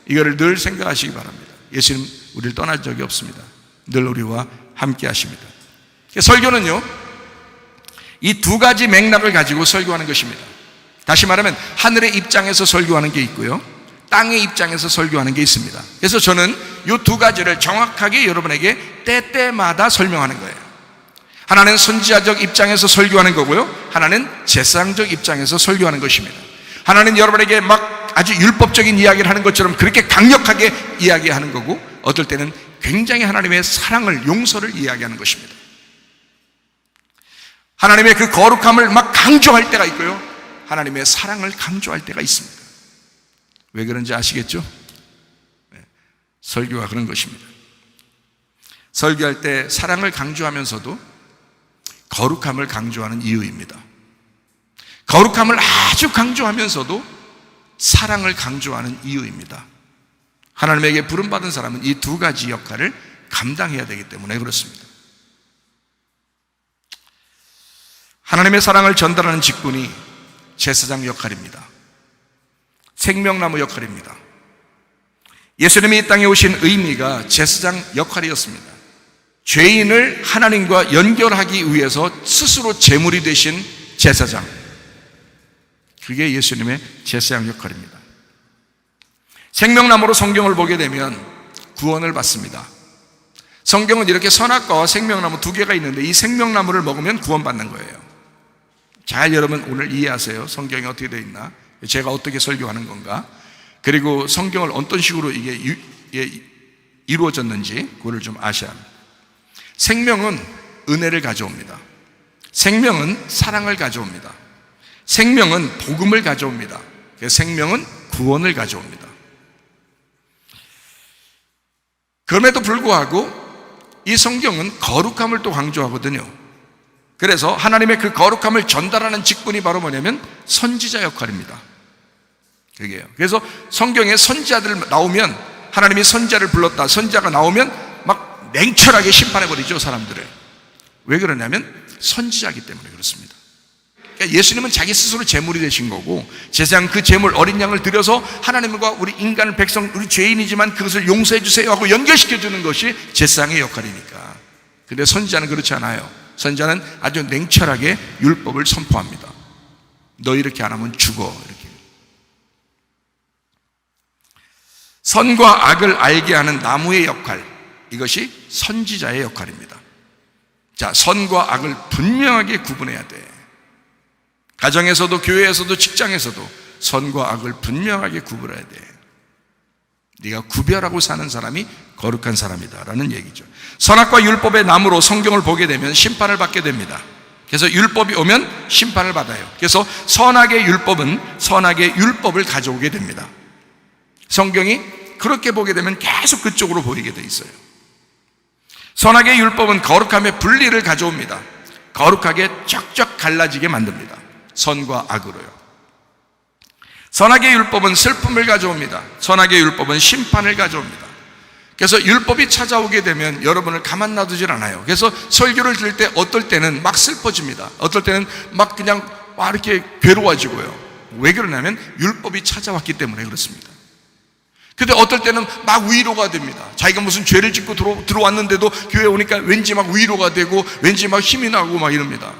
이거를 늘 생각하시기 바랍니다. 예수님 우리를 떠날 적이 없습니다. 늘 우리와 함께 하십니다. 설교는요, 이 두 가지 맥락을 가지고 설교하는 것입니다. 다시 말하면 하늘의 입장에서 설교하는 게 있고요, 땅의 입장에서 설교하는 게 있습니다. 그래서 저는 이 두 가지를 정확하게 여러분에게 때때마다 설명하는 거예요. 하나는 선지자적 입장에서 설교하는 거고요, 하나는 제사장적 입장에서 설교하는 것입니다. 하나는 여러분에게 막 아주 율법적인 이야기를 하는 것처럼 그렇게 강력하게 이야기하는 거고, 어떨 때는 굉장히 하나님의 사랑을, 용서를 이야기하는 것입니다. 하나님의 그 거룩함을 막 강조할 때가 있고요, 하나님의 사랑을 강조할 때가 있습니다. 왜 그런지 아시겠죠? 네, 설교가 그런 것입니다. 설교할 때 사랑을 강조하면서도 거룩함을 강조하는 이유입니다. 거룩함을 아주 강조하면서도 사랑을 강조하는 이유입니다. 하나님에게 부름받은 사람은 이 두 가지 역할을 감당해야 되기 때문에 그렇습니다. 하나님의 사랑을 전달하는 직분이 제사장 역할입니다. 생명나무 역할입니다. 예수님이 이 땅에 오신 의미가 제사장 역할이었습니다. 죄인을 하나님과 연결하기 위해서 스스로 제물이 되신 제사장, 그게 예수님의 제사장 역할입니다. 생명나무로 성경을 보게 되면 구원을 받습니다. 성경은 이렇게 선악과와 생명나무 두 개가 있는데 이 생명나무를 먹으면 구원받는 거예요. 잘 여러분 오늘 이해하세요. 성경이 어떻게 되어 있나, 제가 어떻게 설교하는 건가, 그리고 성경을 어떤 식으로 이게 이루어졌는지 그거를 좀 아셔야 합니다. 생명은 은혜를 가져옵니다. 생명은 사랑을 가져옵니다. 생명은 복음을 가져옵니다. 생명은 구원을 가져옵니다. 그럼에도 불구하고 이 성경은 거룩함을 또 강조하거든요. 그래서 하나님의 그 거룩함을 전달하는 직분이 바로 뭐냐면 선지자 역할입니다. 그게요. 그래서 성경에 선지자들 나오면, 하나님이 선지자를 불렀다, 선지자가 나오면 막 냉철하게 심판해버리죠, 사람들을. 왜 그러냐면 선지자이기 때문에 그렇습니다. 그러니까 예수님은 자기 스스로 제물이 되신 거고, 제사장 그 제물 어린 양을 드려서 하나님과 우리 인간 백성, 우리 죄인이지만 그것을 용서해 주세요 하고 연결시켜 주는 것이 제사장의 역할이니까. 근데 선지자는 그렇지 않아요. 선지자는 아주 냉철하게 율법을 선포합니다. 너 이렇게 안 하면 죽어, 이렇게. 선과 악을 알게 하는 나무의 역할, 이것이 선지자의 역할입니다. 자, 선과 악을 분명하게 구분해야 돼. 가정에서도 교회에서도 직장에서도 선과 악을 분명하게 구분해야 돼. 네가 구별하고 사는 사람이 거룩한 사람이다라는 얘기죠. 선악과 율법의 나무로 성경을 보게 되면 심판을 받게 됩니다. 그래서 율법이 오면 심판을 받아요. 그래서 선악의 율법은 선악의 율법을 가져오게 됩니다. 성경이 그렇게 보게 되면 계속 그쪽으로 보이게 돼 있어요. 선악의 율법은 거룩함의 분리를 가져옵니다. 거룩하게 쫙쫙 갈라지게 만듭니다. 선과 악으로요. 선악의 율법은 슬픔을 가져옵니다. 선악의 율법은 심판을 가져옵니다. 그래서 율법이 찾아오게 되면 여러분을 가만 놔두질 않아요. 그래서 설교를 들을 때 어떨 때는 막 슬퍼집니다. 어떨 때는 막 그냥 이렇게 괴로워지고요. 왜 그러냐면 율법이 찾아왔기 때문에 그렇습니다. 근데 어떨 때는 막 위로가 됩니다. 자기가 무슨 죄를 짓고 들어왔는데도 교회에 오니까 왠지 막 위로가 되고 왠지 막 힘이 나고 막 이럽니다.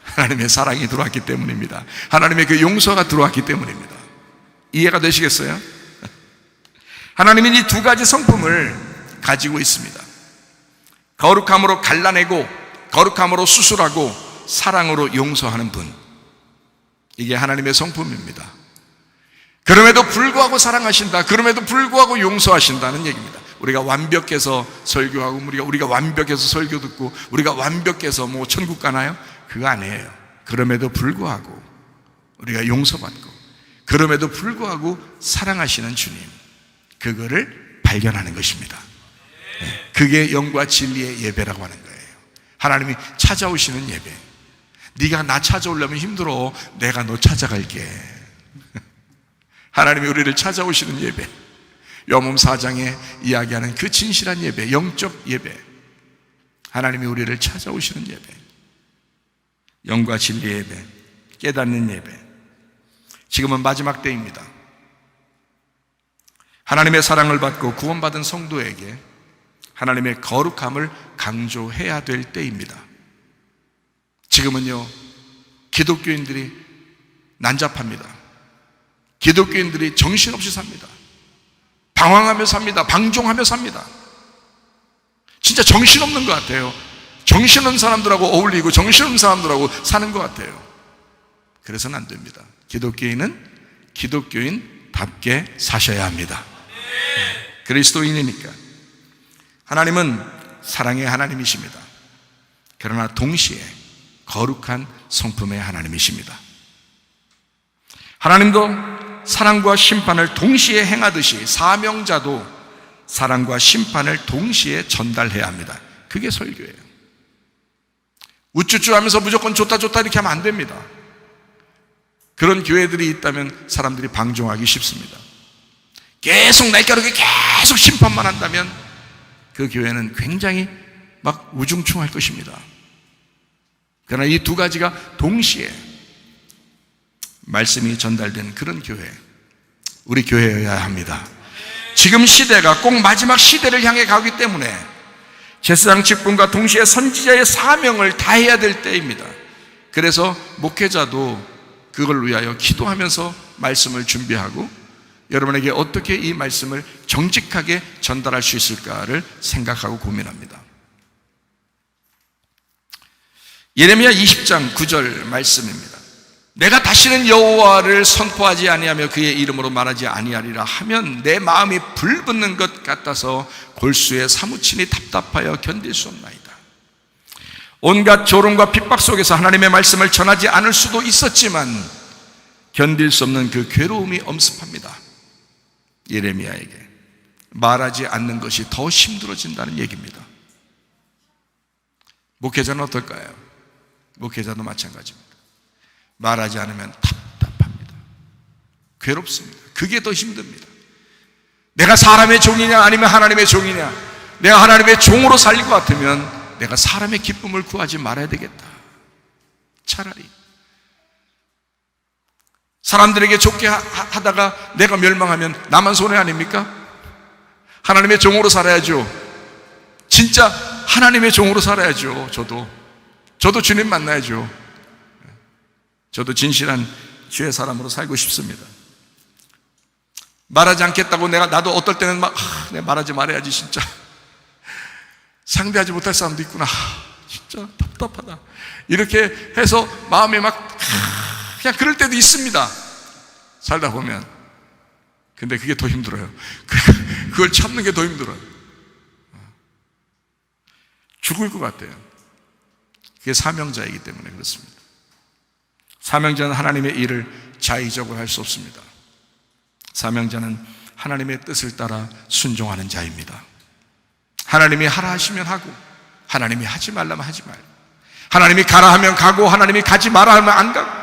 하나님의 사랑이 들어왔기 때문입니다. 하나님의 그 용서가 들어왔기 때문입니다. 이해가 되시겠어요? 하나님은 이 두 가지 성품을 가지고 있습니다. 거룩함으로 갈라내고, 거룩함으로 수술하고, 사랑으로 용서하는 분. 이게 하나님의 성품입니다. 그럼에도 불구하고 사랑하신다, 그럼에도 불구하고 용서하신다는 얘기입니다. 우리가 완벽해서 설교하고, 우리가 완벽해서 설교 듣고, 우리가 완벽해서 뭐 천국 가나요? 그거 아니에요. 그럼에도 불구하고 우리가 용서받고, 그럼에도 불구하고 사랑하시는 주님, 그거를 발견하는 것입니다. 그게 영과 진리의 예배라고 하는 거예요. 하나님이 찾아오시는 예배. 네가 나 찾아오려면 힘들어. 내가 너 찾아갈게. 하나님이 우리를 찾아오시는 예배, 요한복음 4장에 이야기하는 그 진실한 예배, 영적 예배, 하나님이 우리를 찾아오시는 예배, 영과 진리의 예배, 깨닫는 예배. 지금은 마지막 때입니다. 하나님의 사랑을 받고 구원받은 성도에게 하나님의 거룩함을 강조해야 될 때입니다. 지금은요, 기독교인들이 난잡합니다. 기독교인들이 정신없이 삽니다. 방황하며 삽니다. 방종하며 삽니다. 진짜 정신없는 것 같아요. 정신없는 사람들하고 어울리고 정신없는 사람들하고 사는 것 같아요. 그래서는 안 됩니다. 기독교인은 기독교인답게 사셔야 합니다. 그리스도인이니까. 하나님은 사랑의 하나님이십니다. 그러나 동시에 거룩한 성품의 하나님이십니다. 하나님도 사랑과 심판을 동시에 행하듯이 사명자도 사랑과 심판을 동시에 전달해야 합니다. 그게 설교예요. 우쭈쭈 하면서 무조건 좋다 좋다 이렇게 하면 안 됩니다. 그런 교회들이 있다면 사람들이 방종하기 쉽습니다. 계속 날카롭게 계속 심판만 한다면 그 교회는 굉장히 막 우중충할 것입니다. 그러나 이 두 가지가 동시에 말씀이 전달된 그런 교회, 우리 교회여야 합니다. 지금 시대가 꼭 마지막 시대를 향해 가기 때문에 제사장 직분과 동시에 선지자의 사명을 다해야 될 때입니다. 그래서 목회자도 그걸 위하여 기도하면서 말씀을 준비하고 여러분에게 어떻게 이 말씀을 정직하게 전달할 수 있을까를 생각하고 고민합니다. 예레미야 20장 9절 말씀입니다. 내가 다시는 여호와를 선포하지 아니하며 그의 이름으로 말하지 아니하리라 하면 내 마음이 불붙는 것 같아서 골수에 사무치니 답답하여 견딜 수 없나이다. 온갖 조롱과 핍박 속에서 하나님의 말씀을 전하지 않을 수도 있었지만 견딜 수 없는 그 괴로움이 엄습합니다. 예레미야에게 말하지 않는 것이 더 힘들어진다는 얘기입니다. 목회자는 어떨까요? 목회자도 마찬가지입니다. 말하지 않으면 답답합니다. 괴롭습니다. 그게 더 힘듭니다. 내가 사람의 종이냐 아니면 하나님의 종이냐. 내가 하나님의 종으로 살릴 것 같으면 내가 사람의 기쁨을 구하지 말아야 되겠다. 차라리 사람들에게 좋게 하다가 내가 멸망하면 나만 손해 아닙니까? 하나님의 종으로 살아야죠. 진짜 하나님의 종으로 살아야죠. 저도 주님 만나야죠. 저도 진실한 주의 사람으로 살고 싶습니다. 말하지 않겠다고 나도 어떨 때는 내가 말하지 말아야지 진짜. 상대하지 못할 사람도 있구나. 진짜 답답하다. 이렇게 해서 마음에 그냥 그럴 때도 있습니다. 살다 보면. 근데 그게 더 힘들어요. 그걸 참는 게 더 힘들어요. 죽을 것 같아요. 그게 사명자이기 때문에 그렇습니다. 사명자는 하나님의 일을 자의적으로 할 수 없습니다. 사명자는 하나님의 뜻을 따라 순종하는 자입니다. 하나님이 하라 하시면 하고, 하나님이 하지 말라면 하지 말고, 하나님이 가라 하면 가고, 하나님이 가지 마라 하면 안 가고,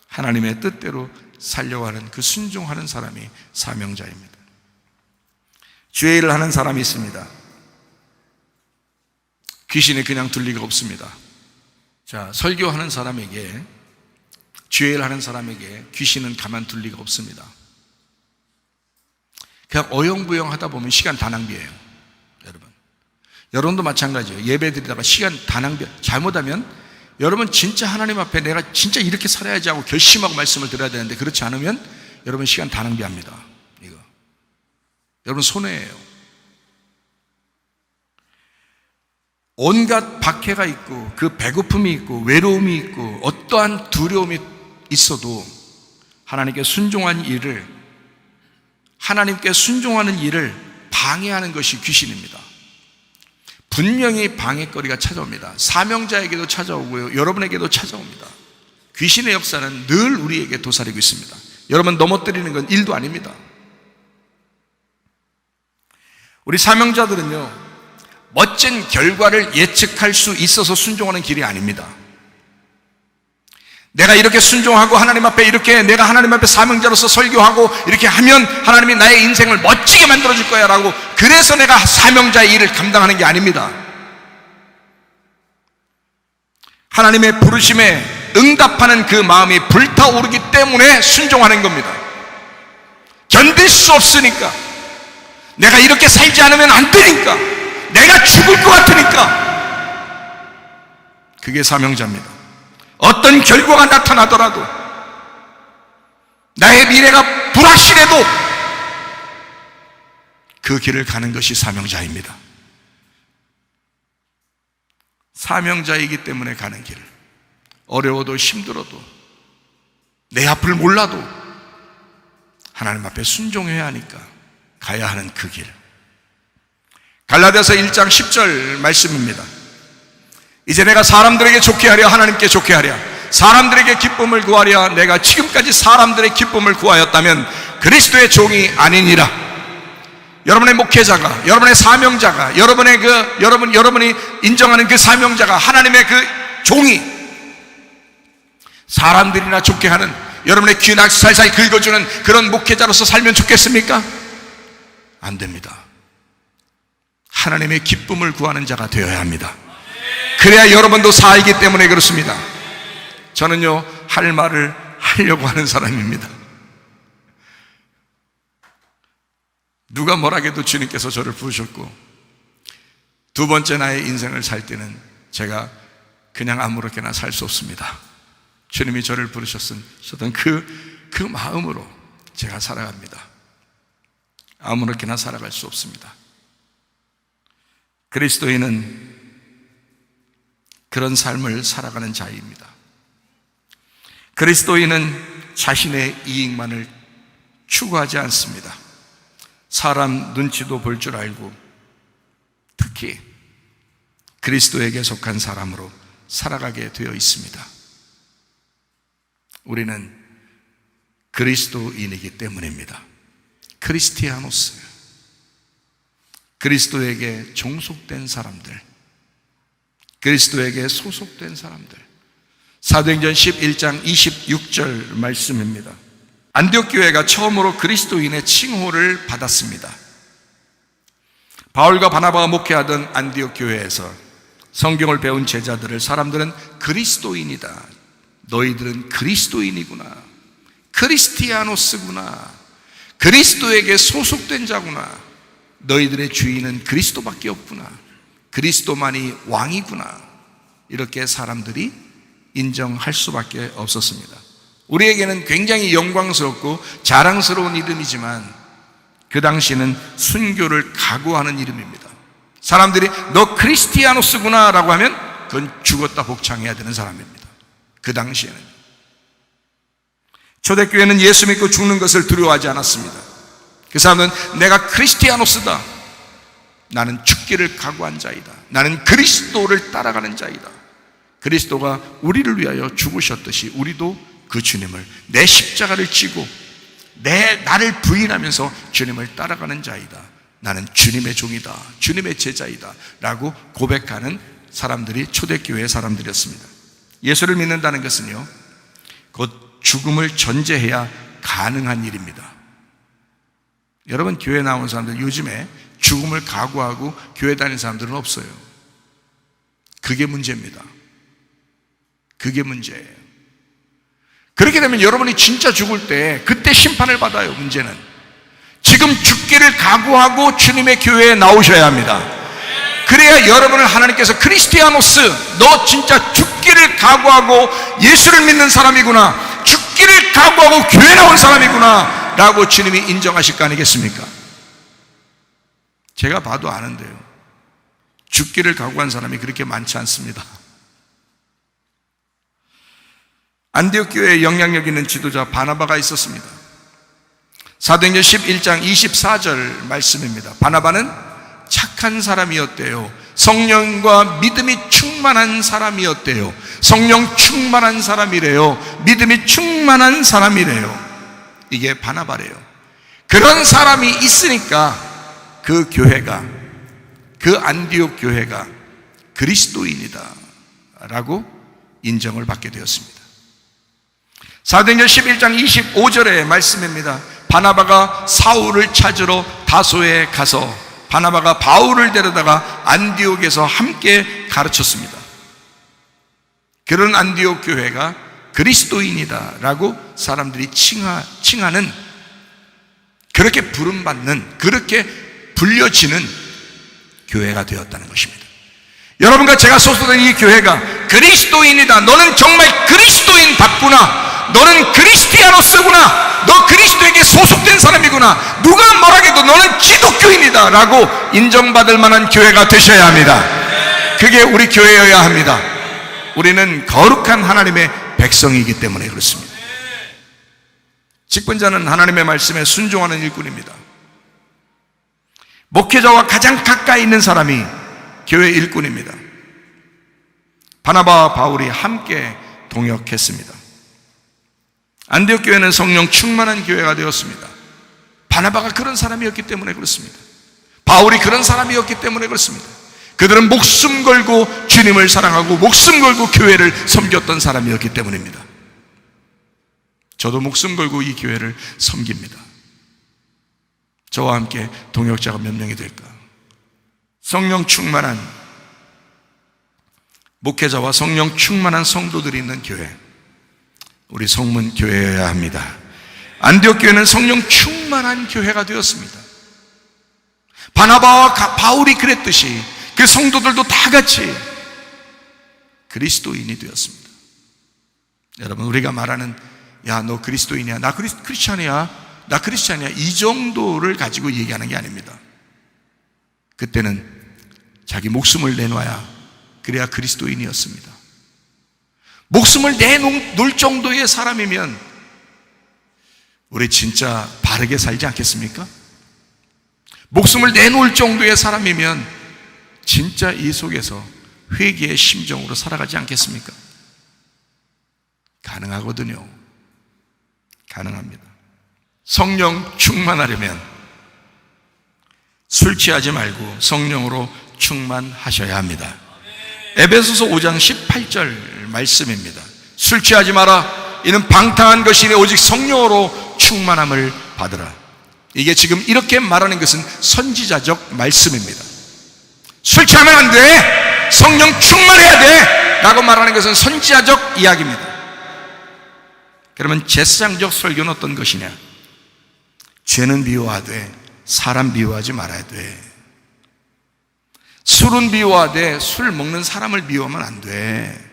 하나님의 뜻대로 살려고 하는 그 순종하는 사람이 사명자입니다. 주의 일을 하는 사람이 있습니다. 귀신이 그냥 둘 리가 없습니다. 자, 설교하는 사람에게, 주의 일을 하는 사람에게 귀신은 가만둘 리가 없습니다. 그냥 어영부영 하다 보면 시간 다 낭비해요. 여러분도 마찬가지예요. 예배 드리다가 시간 다 낭비. 잘못하면 여러분 진짜 하나님 앞에 내가 진짜 이렇게 살아야지 하고 결심하고 말씀을 들어야 되는데, 그렇지 않으면 여러분 시간 다 낭비합니다. 이거 여러분 손해예요. 온갖 박해가 있고, 그 배고픔이 있고, 외로움이 있고, 어떠한 두려움이 있어도 하나님께 순종하는 일을 방해하는 것이 귀신입니다. 분명히 방해거리가 찾아옵니다. 사명자에게도 찾아오고요, 여러분에게도 찾아옵니다. 귀신의 역사는 늘 우리에게 도사리고 있습니다. 여러분 넘어뜨리는 건 일도 아닙니다. 우리 사명자들은요, 멋진 결과를 예측할 수 있어서 순종하는 길이 아닙니다. 내가 이렇게 순종하고 하나님 앞에 이렇게 내가 하나님 앞에 사명자로서 설교하고 이렇게 하면 하나님이 나의 인생을 멋지게 만들어줄 거야 라고, 그래서 내가 사명자의 일을 감당하는 게 아닙니다. 하나님의 부르심에 응답하는 그 마음이 불타오르기 때문에 순종하는 겁니다. 견딜 수 없으니까, 내가 이렇게 살지 않으면 안 되니까, 내가 죽을 것 같으니까, 그게 사명자입니다. 어떤 결과가 나타나더라도, 나의 미래가 불확실해도 그 길을 가는 것이 사명자입니다. 사명자이기 때문에 가는 길, 어려워도 힘들어도 내 앞을 몰라도 하나님 앞에 순종해야 하니까 가야 하는 그 길. 갈라디아서 1장 10절 말씀입니다. 이제 내가 사람들에게 좋게 하려, 하나님께 좋게 하려, 사람들에게 기쁨을 구하려 내가 지금까지 사람들의 기쁨을 구하였다면 그리스도의 종이 아니니라. 여러분의 목회자가, 여러분의 사명자가, 여러분이 인정하는 그 사명자가, 하나님의 그 종이 사람들이나 좋게 하는, 여러분의 귀나 살살 긁어주는 그런 목회자로서 살면 좋겠습니까? 안 됩니다. 하나님의 기쁨을 구하는 자가 되어야 합니다. 그래야 여러분도 살기 때문에 그렇습니다. 저는요, 할 말을 하려고 하는 사람입니다. 누가 뭐라 해도 주님께서 저를 부르셨고, 두 번째 나의 인생을 살 때는 제가 그냥 아무렇게나 살 수 없습니다. 주님이 저를 부르셨던 그 마음으로 제가 살아갑니다. 아무렇게나 살아갈 수 없습니다. 그리스도인은 그런 삶을 살아가는 자입니다. 그리스도인은 자신의 이익만을 추구하지 않습니다. 사람 눈치도 볼 줄 알고, 특히 그리스도에게 속한 사람으로 살아가게 되어 있습니다. 우리는 그리스도인이기 때문입니다. 크리스티아노스, 그리스도에게 종속된 사람들, 그리스도에게 소속된 사람들. 사도행전 11장 26절 말씀입니다. 안디옥 교회가 처음으로 그리스도인의 칭호를 받았습니다. 바울과 바나바가 목회하던 안디옥 교회에서 성경을 배운 제자들을 사람들은 그리스도인이다, 너희들은 그리스도인이구나, 크리스티아노스구나, 그리스도에게 소속된 자구나, 너희들의 주인은 그리스도밖에 없구나, 그리스도만이 왕이구나, 이렇게 사람들이 인정할 수밖에 없었습니다. 우리에게는 굉장히 영광스럽고 자랑스러운 이름이지만 그 당시에는 순교를 각오하는 이름입니다. 사람들이 너 크리스티아노스구나 라고 하면 그건 죽었다 복창해야 되는 사람입니다. 그 당시에는. 초대교회는 예수 믿고 죽는 것을 두려워하지 않았습니다. 그 사람은 내가 크리스티아노스다, 나는 죽기를 각오한 자이다, 나는 그리스도를 따라가는 자이다, 그리스도가 우리를 위하여 죽으셨듯이 우리도 그 주님을, 내 십자가를 지고 나를 부인하면서 주님을 따라가는 자이다, 나는 주님의 종이다, 주님의 제자이다 라고 고백하는 사람들이 초대교회의 사람들이었습니다. 예수를 믿는다는 것은요, 곧 죽음을 전제해야 가능한 일입니다. 여러분, 교회 나온 사람들 요즘에 죽음을 각오하고 교회 다니는 사람들은 없어요. 그게 문제입니다. 그게 문제예요. 그렇게 되면 여러분이 진짜 죽을 때 그때 심판을 받아요. 문제는 지금 죽기를 각오하고 주님의 교회에 나오셔야 합니다. 그래야 여러분을 하나님께서 크리스티아노스, 너 진짜 죽기를 각오하고 예수를 믿는 사람이구나, 죽기를 각오하고 교회 나온 사람이구나 라고 주님이 인정하실 거 아니겠습니까? 제가 봐도 아는데요, 죽기를 각오한 사람이 그렇게 많지 않습니다. 안디옥 교회에 영향력 있는 지도자 바나바가 있었습니다. 사도행전 11장 24절 말씀입니다. 바나바는 착한 사람이었대요. 성령과 믿음이 충만한 사람이었대요. 성령 충만한 사람이래요. 믿음이 충만한 사람이래요. 이게 바나바래요. 그런 사람이 있으니까 그 교회가, 그 안디옥 교회가 그리스도인이다 라고 인정을 받게 되었습니다. 사도행전 11장 25절의 말씀입니다. 바나바가 사울을 찾으러 다소에 가서 바나바가 바울을 데려다가 안디옥에서 함께 가르쳤습니다. 그런 안디옥 교회가 그리스도인이다 라고 사람들이 칭하는, 그렇게 부름받는, 그렇게 불려지는 교회가 되었다는 것입니다. 여러분과 제가 소속된 이 교회가 그리스도인이다, 너는 정말 그리스도인 답구나, 너는 크리스티아노스구나, 너 그리스도에게 소속된 사람이구나, 누가 뭐라 해도 너는 기독교인이다 라고 인정받을 만한 교회가 되셔야 합니다. 그게 우리 교회여야 합니다. 우리는 거룩한 하나님의 백성이기 때문에 그렇습니다. 직분자는 하나님의 말씀에 순종하는 일꾼입니다. 목회자와 가장 가까이 있는 사람이 교회 일꾼입니다. 바나바와 바울이 함께 동역했습니다. 안디옥 교회는 성령 충만한 교회가 되었습니다. 바나바가 그런 사람이었기 때문에 그렇습니다. 바울이 그런 사람이었기 때문에 그렇습니다. 그들은 목숨 걸고 주님을 사랑하고 목숨 걸고 교회를 섬겼던 사람이었기 때문입니다. 저도 목숨 걸고 이 교회를 섬깁니다. 저와 함께 동역자가 몇 명이 될까? 성령 충만한 목회자와 성령 충만한 성도들이 있는 교회, 우리 성문 교회여야 합니다. 안디옥 교회는 성령 충만한 교회가 되었습니다. 바나바와 바울이 그랬듯이 그 성도들도 다 같이 그리스도인이 되었습니다. 여러분, 우리가 말하는 야, 너 그리스도인이야, 나 크리스찬이야, 나 크리스찬이야, 이 정도를 가지고 얘기하는 게 아닙니다. 그때는 자기 목숨을 내놔야, 그래야 그리스도인이었습니다. 목숨을 내놓을 정도의 사람이면 우리 진짜 바르게 살지 않겠습니까? 목숨을 내놓을 정도의 사람이면 진짜 이 속에서 회개의 심정으로 살아가지 않겠습니까? 가능하거든요. 가능합니다. 성령 충만하려면 술 취하지 말고 성령으로 충만하셔야 합니다. 에베소서 5장 18절 말씀입니다. 술 취하지 마라, 이는 방탕한 것이니 오직 성령으로 충만함을 받으라. 이게 지금 이렇게 말하는 것은 선지자적 말씀입니다. 술 취하면 안 돼, 성령 충만해야 돼 라고 말하는 것은 선지자적 이야기입니다. 그러면 제사장적 설교는 어떤 것이냐? 죄는 미워하되 사람 미워하지 말아야 돼. 술은 미워하되 술 먹는 사람을 미워하면 안 돼.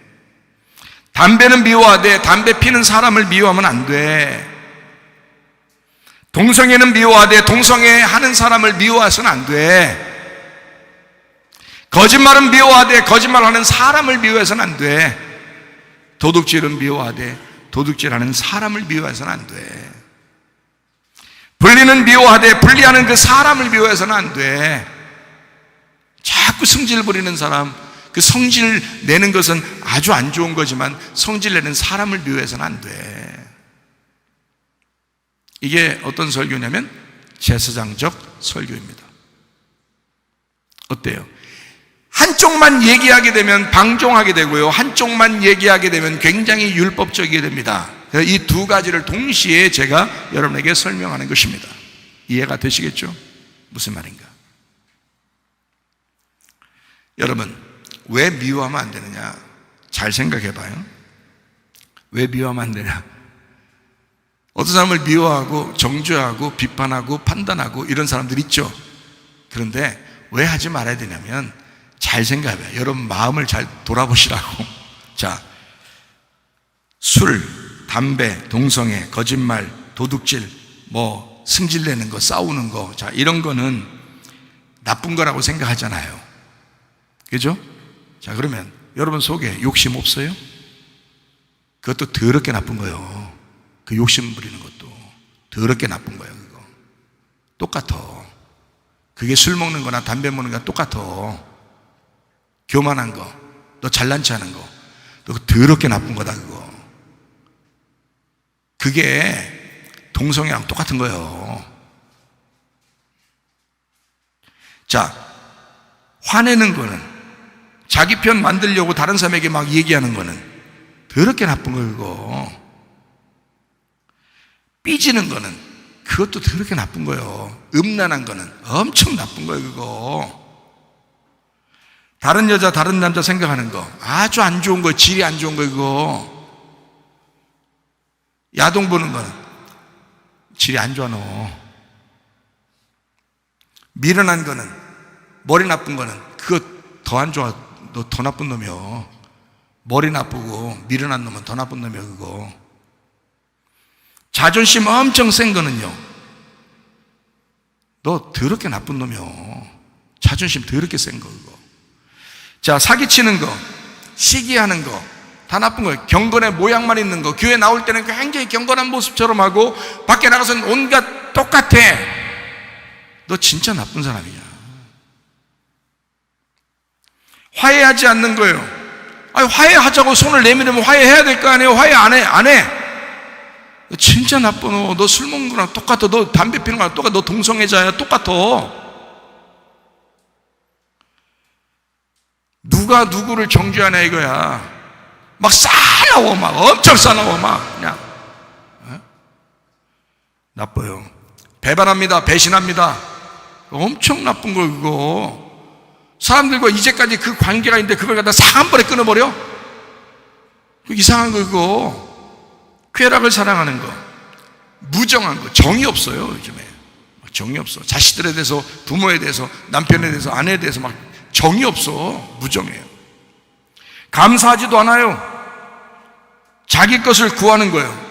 담배는 미워하되 담배 피는 사람을 미워하면 안 돼. 동성애는 미워하되 동성애 하는 사람을 미워해서는 안 돼. 거짓말은 미워하되 거짓말하는 사람을 미워해서는 안 돼. 도둑질은 미워하되 도둑질하는 사람을 미워해서는 안 돼. 분리는 미워하되 분리하는 그 사람을 미워해서는 안 돼. 자꾸 성질 부리는 사람, 그 성질 내는 것은 아주 안 좋은 거지만 성질 내는 사람을 미워해서는 안 돼. 이게 어떤 설교냐면 제사장적 설교입니다. 어때요? 한쪽만 얘기하게 되면 방종하게 되고요, 한쪽만 얘기하게 되면 굉장히 율법적이게 됩니다. 이 두 가지를 동시에 제가 여러분에게 설명하는 것입니다. 이해가 되시겠죠? 무슨 말인가? 여러분, 왜 미워하면 안 되느냐? 잘 생각해 봐요. 왜 미워하면 안 되냐? 어떤 사람을 미워하고 정죄하고 비판하고 판단하고 이런 사람들 있죠. 그런데 왜 하지 말아야 되냐면 잘 생각해봐요. 여러분 마음을 잘 돌아보시라고. 자, 술, 담배, 동성애, 거짓말, 도둑질, 승질내는 거, 싸우는 거, 자, 이런 거는 나쁜 거라고 생각하잖아요. 그죠? 자, 그러면 여러분 속에 욕심 없어요? 그것도 더럽게 나쁜 거예요. 그 욕심 부리는 것도 더럽게 나쁜 거예요. 그거 똑같아. 그게 술 먹는 거나 담배 먹는 거나 똑같아. 교만한 거, 너 잘난 체 하는 거, 너 더럽게 나쁜 거다. 그거 그게 동성애랑 똑같은 거예요. 자, 화내는 거는, 자기 편 만들려고 다른 사람에게 막 얘기하는 거는 더럽게 나쁜 거예요. 그거 삐지는 거는 그것도 더럽게 나쁜 거예요. 음란한 거는 엄청 나쁜 거예요. 그거 다른 여자 다른 남자 생각하는 거 아주 안 좋은 거, 질이 안 좋은 거. 그거 야동 보는 거는 질이 안 좋아. 너 미련한 거는, 머리 나쁜 거는 그거 더 안 좋아. 너 더 나쁜 놈이요. 머리 나쁘고 미련한 놈은 더 나쁜 놈이야. 그거 자존심 엄청 센 거는요, 너 더럽게 나쁜 놈이요. 자존심 더럽게 센 거. 그거 자, 사기치는 거, 시기하는 거 다 나쁜 거예요. 경건의 모양만 있는 거, 교회 나올 때는 굉장히 경건한 모습처럼 하고 밖에 나가서는 온갖 똑같아. 너 진짜 나쁜 사람이야. 화해하지 않는 거예요. 아니, 화해하자고 손을 내밀으면 화해해야 될 거 아니에요. 화해 안 해. 진짜 나빠. 너 술 먹는 거랑 똑같아. 너 담배 피는 거랑 똑같아. 너 동성애자야. 똑같아. 누가 누구를 정죄하냐 이거야. 막 싸나워, 막 엄청 싸나워, 막 그냥 나빠요. 배반합니다. 배신합니다. 엄청 나쁜 거. 그거 사람들과 이제까지 그 관계가 있는데 그걸 갖다 싹 한 번에 끊어버려? 그 이상한 거. 그거 쾌락을 사랑하는 거, 무정한 거, 정이 없어요. 요즘에 정이 없어. 자식들에 대해서, 부모에 대해서, 남편에 대해서, 아내에 대해서 막 정이 없어. 무정해요. 감사하지도 않아요. 자기 것을 구하는 거예요.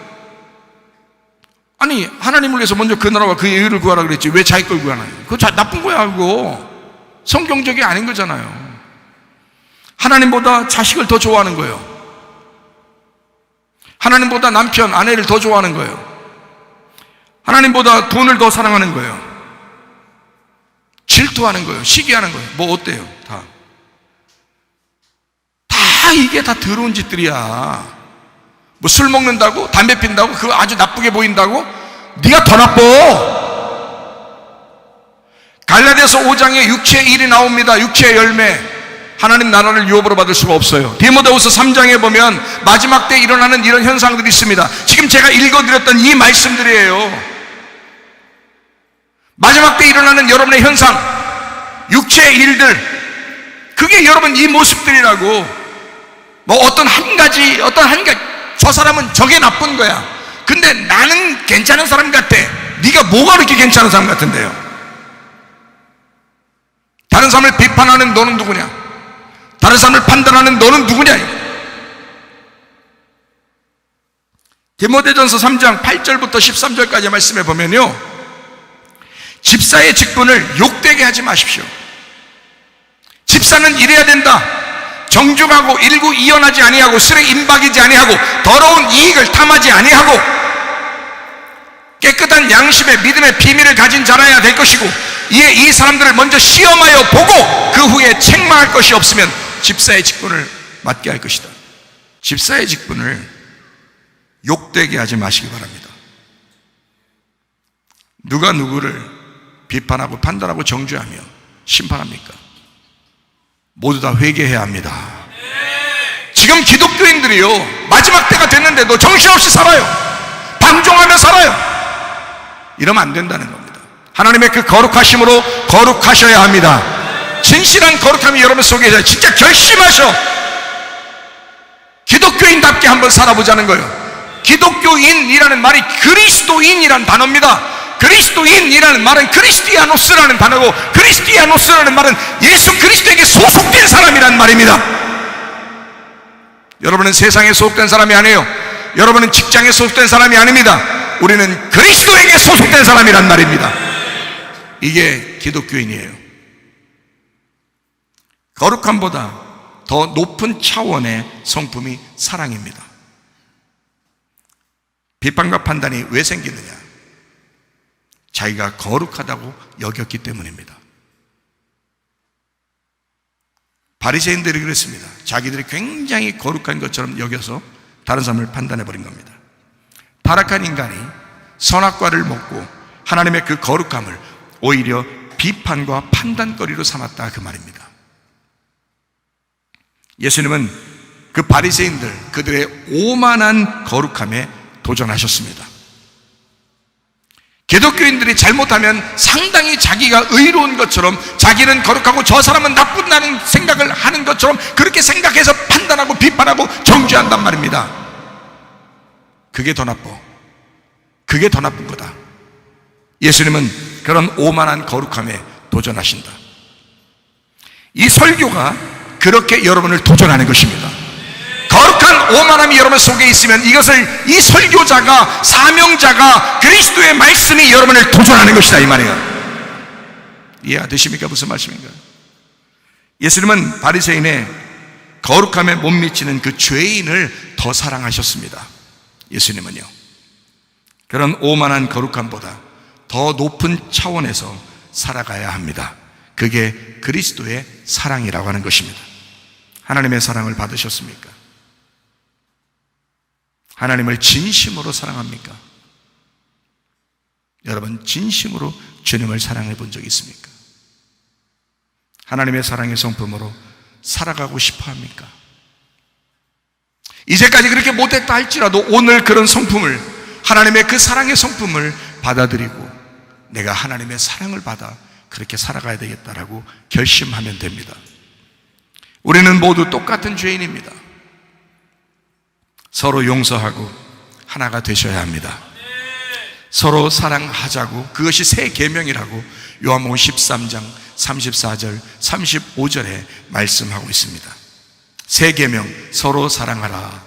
아니, 하나님을 위해서 먼저 그 나라와 그의 의를 구하라 그랬지 왜 자기 걸 구하나요? 그거 나쁜 거야. 그거 성경적이 아닌 거잖아요. 하나님보다 자식을 더 좋아하는 거예요. 하나님보다 남편, 아내를 더 좋아하는 거예요. 하나님보다 돈을 더 사랑하는 거예요. 질투하는 거예요. 시기하는 거예요. 뭐 어때요? 다 이게 다 더러운 짓들이야. 뭐 술 먹는다고, 담배 핀다고, 그거 아주 나쁘게 보인다고? 네가 더 나빠. 갈라디아서 5장에 육체의 일이 나옵니다. 육체의 열매. 하나님 나라를 유업으로 받을 수가 없어요. 디모데후서 3장에 보면 마지막 때 일어나는 이런 현상들이 있습니다. 지금 제가 읽어드렸던 이 말씀들이에요. 마지막 때 일어나는 여러분의 현상, 육체의 일들, 그 그게 여러분 이 모습들이라고. 뭐 어떤 한 가지 저 사람은 저게 나쁜 거야. 근데 나는 괜찮은 사람 같아. 네가 뭐가 그렇게 괜찮은 사람 같은데요? 다른 사람을 비판하는 너는 누구냐? 다른 사람을 판단하는 너는 누구냐? 디모데전서 3장 8절부터 13절까지 말씀해 보면요, 집사의 직분을 욕되게 하지 마십시오. 집사는 이래야 된다. 정중하고 일구이연하지 아니하고 술에 임박이지 아니하고 더러운 이익을 탐하지 아니하고 깨끗한 양심의 믿음의 비밀을 가진 자라야 될 것이고, 이에 이 사람들을 먼저 시험하여 보고 그 후에 책망할 것이 없으면 집사의 직분을 맡게 할 것이다. 집사의 직분을 욕되게 하지 마시기 바랍니다. 누가 누구를 비판하고 판단하고 정죄하며 심판합니까? 모두 다 회개해야 합니다. 지금 기독교인들이요, 마지막 때가 됐는데도 정신없이 살아요. 방종하며 살아요. 이러면 안 된다는 겁니다. 하나님의 그 거룩하심으로 거룩하셔야 합니다. 진실한 거룩함이 여러분 속에 있어요. 진짜 결심하셔. 기독교인답게 한번 살아보자는 거예요. 기독교인이라는 말이 그리스도인이라는 단어입니다. 그리스도인이라는 말은 크리스티아노스라는 단어고, 크리스티아노스라는 말은 예수 그리스도에게 소속된 사람이란 말입니다. 여러분은 세상에 소속된 사람이 아니에요. 여러분은 직장에 소속된 사람이 아닙니다. 우리는 그리스도에게 소속된 사람이란 말입니다. 이게 기독교인이에요. 거룩함보다 더 높은 차원의 성품이 사랑입니다. 비판과 판단이 왜 생기느냐? 자기가 거룩하다고 여겼기 때문입니다. 바리새인들이 그랬습니다. 자기들이 굉장히 거룩한 것처럼 여겨서 다른 사람을 판단해버린 겁니다. 타락한 인간이 선악과를 먹고 하나님의 그 거룩함을 오히려 비판과 판단거리로 삼았다, 그 말입니다. 예수님은 그 바리새인들, 그들의 오만한 거룩함에 도전하셨습니다. 기독교인들이 잘못하면 상당히 자기가 의로운 것처럼, 자기는 거룩하고 저 사람은 나쁘다는 생각을 하는 것처럼 그렇게 생각해서 판단하고 비판하고 정죄한단 말입니다. 그게 더 나빠. 그게 더 나쁜 거다. 예수님은 그런 오만한 거룩함에 도전하신다. 이 설교가 그렇게 여러분을 도전하는 것입니다. 거룩한 오만함이 여러분 속에 있으면 이것을 이 설교자가, 사명자가, 그리스도의 말씀이 여러분을 도전하는 것이다, 이 말이에요. 이해가 되십니까? 무슨 말씀인가요? 예수님은 바리새인의 거룩함에 못 미치는 그 죄인을 더 사랑하셨습니다. 예수님은요, 그런 오만한 거룩함보다 더 높은 차원에서 살아가야 합니다. 그게 그리스도의 사랑이라고 하는 것입니다. 하나님의 사랑을 받으셨습니까? 하나님을 진심으로 사랑합니까? 여러분, 진심으로 주님을 사랑해 본 적이 있습니까? 하나님의 사랑의 성품으로 살아가고 싶어 합니까? 이제까지 그렇게 못했다 할지라도 오늘 그런 성품을, 하나님의 그 사랑의 성품을 받아들이고 내가 하나님의 사랑을 받아 그렇게 살아가야 되겠다라고 결심하면 됩니다. 우리는 모두 똑같은 죄인입니다. 서로 용서하고 하나가 되셔야 합니다. 서로 사랑하자고, 그것이 새 계명이라고 요한복음 13장 34절 35절에 말씀하고 있습니다. 새 계명, 서로 사랑하라.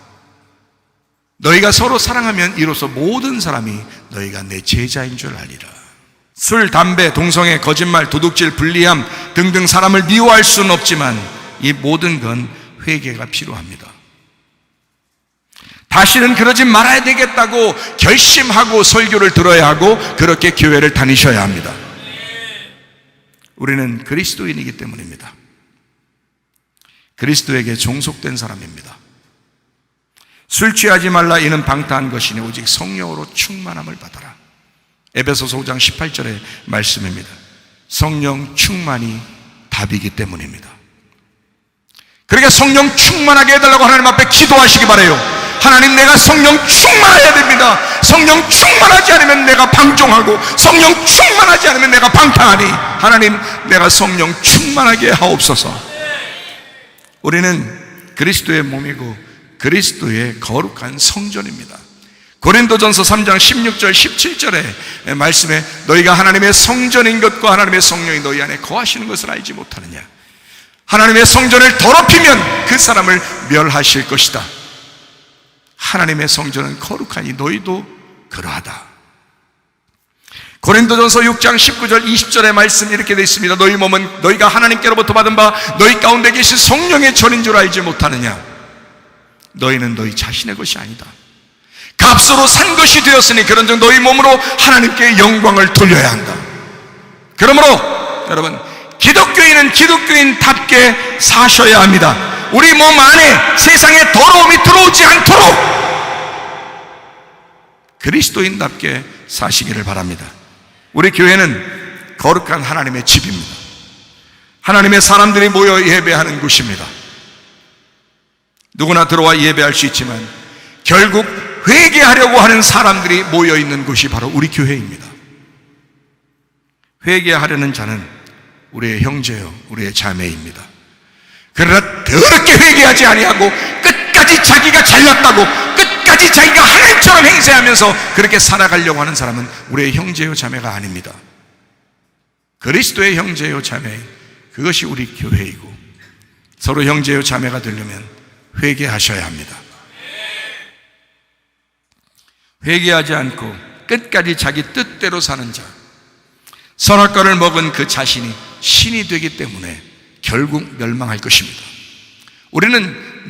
너희가 서로 사랑하면 이로써 모든 사람이 너희가 내 제자인 줄 알리라. 술, 담배, 동성애, 거짓말, 도둑질, 불리함 등등 사람을 미워할 수는 없지만 이 모든 건 회개가 필요합니다. 다시는 그러지 말아야 되겠다고 결심하고 설교를 들어야 하고 그렇게 교회를 다니셔야 합니다. 우리는 그리스도인이기 때문입니다. 그리스도에게 종속된 사람입니다. 술 취하지 말라, 이는 방탕한 것이니 오직 성령으로 충만함을 받아라. 에베소서 5장 18절의 말씀입니다. 성령 충만이 답이기 때문입니다. 그러니까 성령 충만하게 해달라고 하나님 앞에 기도하시기 바라요. 하나님, 내가 성령 충만해야 됩니다. 성령 충만하지 않으면 내가 방종하고, 성령 충만하지 않으면 내가 방탕하니 하나님, 내가 성령 충만하게 하옵소서. 우리는 그리스도의 몸이고 그리스도의 거룩한 성전입니다. 고린도전서 3장 16절 17절의 말씀에 너희가 하나님의 성전인 것과 하나님의 성령이 너희 안에 거하시는 것을 알지 못하느냐. 하나님의 성전을 더럽히면 그 사람을 멸하실 것이다. 하나님의 성전은 거룩하니 너희도 그러하다. 고린도전서 6장 19절 20절의 말씀 이렇게 되어 있습니다. 너희 몸은 너희가 하나님께로부터 받은 바 너희 가운데 계신 성령의 전인 줄 알지 못하느냐. 너희는 너희 자신의 것이 아니다. 값으로 산 것이 되었으니 그런즉 너희 몸으로 하나님께 영광을 돌려야 한다. 그러므로 여러분, 기독교인은 기독교인답게 사셔야 합니다. 우리 몸 안에 세상의 더러움이 들어오지 않도록 그리스도인답게 사시기를 바랍니다. 우리 교회는 거룩한 하나님의 집입니다. 하나님의 사람들이 모여 예배하는 곳입니다. 누구나 들어와 예배할 수 있지만 결국 회개하려고 하는 사람들이 모여 있는 곳이 바로 우리 교회입니다. 회개하려는 자는 우리의 형제요, 우리의 자매입니다. 그러나 더럽게 회개하지 아니하고 끝까지 자기가 잘났다고 끝까지 자기가 하나님처럼 행세하면서 그렇게 살아가려고 하는 사람은 우리의 형제요 자매가 아닙니다. 그리스도의 형제요 자매, 그것이 우리 교회이고 서로 형제요 자매가 되려면 회개하셔야 합니다. 회개하지 않고 끝까지 자기 뜻대로 사는 자, 선악과를 먹은 그 자신이 신이 되기 때문에 결국 멸망할 것입니다. 우리는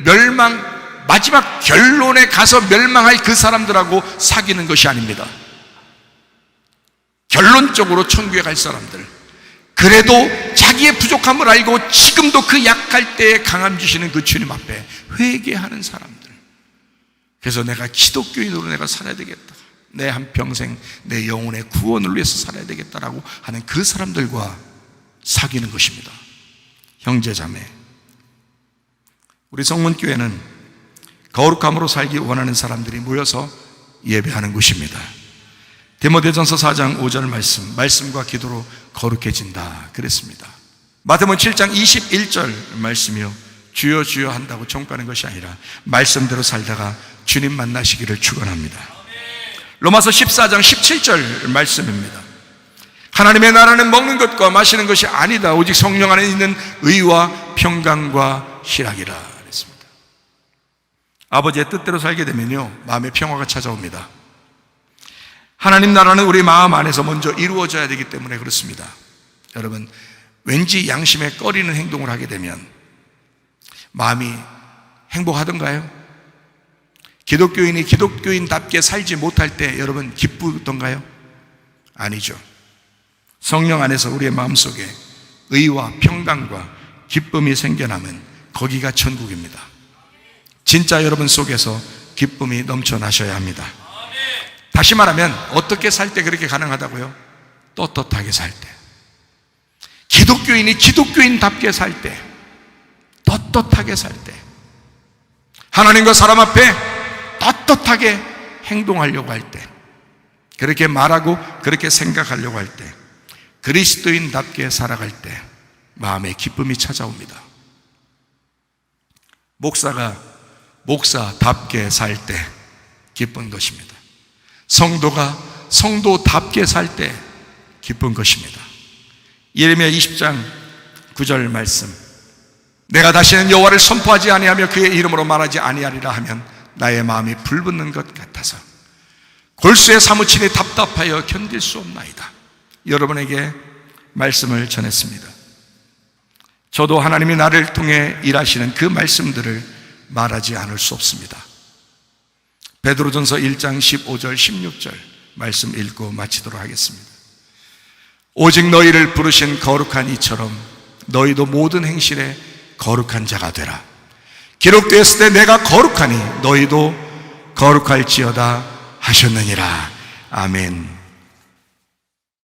마지막 결론에 가서 멸망할 그 사람들하고 사귀는 것이 아닙니다. 결론적으로 천국에 갈 사람들, 그래도 자기의 부족함을 알고 지금도 그 약할 때에 강함 주시는 그 주님 앞에 회개하는 사람들. 그래서 내가 기독교인으로 내가 살아야 되겠다, 내 한평생 내 영혼의 구원을 위해서 살아야 되겠다라고 하는 그 사람들과 사귀는 것입니다. 형제자매, 우리 성문교회는 거룩함으로 살기 원하는 사람들이 모여서 예배하는 곳입니다. 디모데전서 4장 5절 말씀과 기도로 거룩해진다 그랬습니다. 마태복음 7장 21절 말씀이요, 주여 주여 한다고 종가는 것이 아니라 말씀대로 살다가 주님 만나시기를 축원합니다. 로마서 14장 17절 말씀입니다. 하나님의 나라는 먹는 것과 마시는 것이 아니다, 오직 성령 안에 있는 의와 평강과 희락이라 그랬습니다. 아버지의 뜻대로 살게 되면요, 마음의 평화가 찾아옵니다. 하나님 나라는 우리 마음 안에서 먼저 이루어져야 되기 때문에 그렇습니다. 여러분, 왠지 양심에 꺼리는 행동을 하게 되면 마음이 행복하던가요? 기독교인이 기독교인답게 살지 못할 때 여러분 기쁘던가요? 아니죠. 성령 안에서 우리의 마음속에 의와 평강과 기쁨이 생겨나면 거기가 천국입니다. 진짜 여러분 속에서 기쁨이 넘쳐나셔야 합니다. 다시 말하면 어떻게 살 때 그렇게 가능하다고요? 떳떳하게 살 때, 기독교인이 기독교인답게 살 때, 떳떳하게 살 때, 하나님과 사람 앞에 떳떳하게 행동하려고 할 때, 그렇게 말하고 그렇게 생각하려고 할 때, 그리스도인답게 살아갈 때 마음에 기쁨이 찾아옵니다. 목사가 목사답게 살 때 기쁜 것입니다. 성도가 성도답게 살 때 기쁜 것입니다. 예레미야 20장 9절 말씀, 내가 다시는 여호와를 선포하지 아니하며 그의 이름으로 말하지 아니하리라 하면 나의 마음이 불붙는 것 같아서 골수에 사무치니 답답하여 견딜 수 없나이다. 여러분에게 말씀을 전했습니다. 저도 하나님이 나를 통해 일하시는 그 말씀들을 말하지 않을 수 없습니다. 베드로전서 1장 15절 16절 말씀 읽고 마치도록 하겠습니다. 오직 너희를 부르신 거룩한 이처럼 너희도 모든 행실에 거룩한 자가 되라. 기록되었을 때 내가 거룩하니 너희도 거룩할지어다 하셨느니라. 아멘.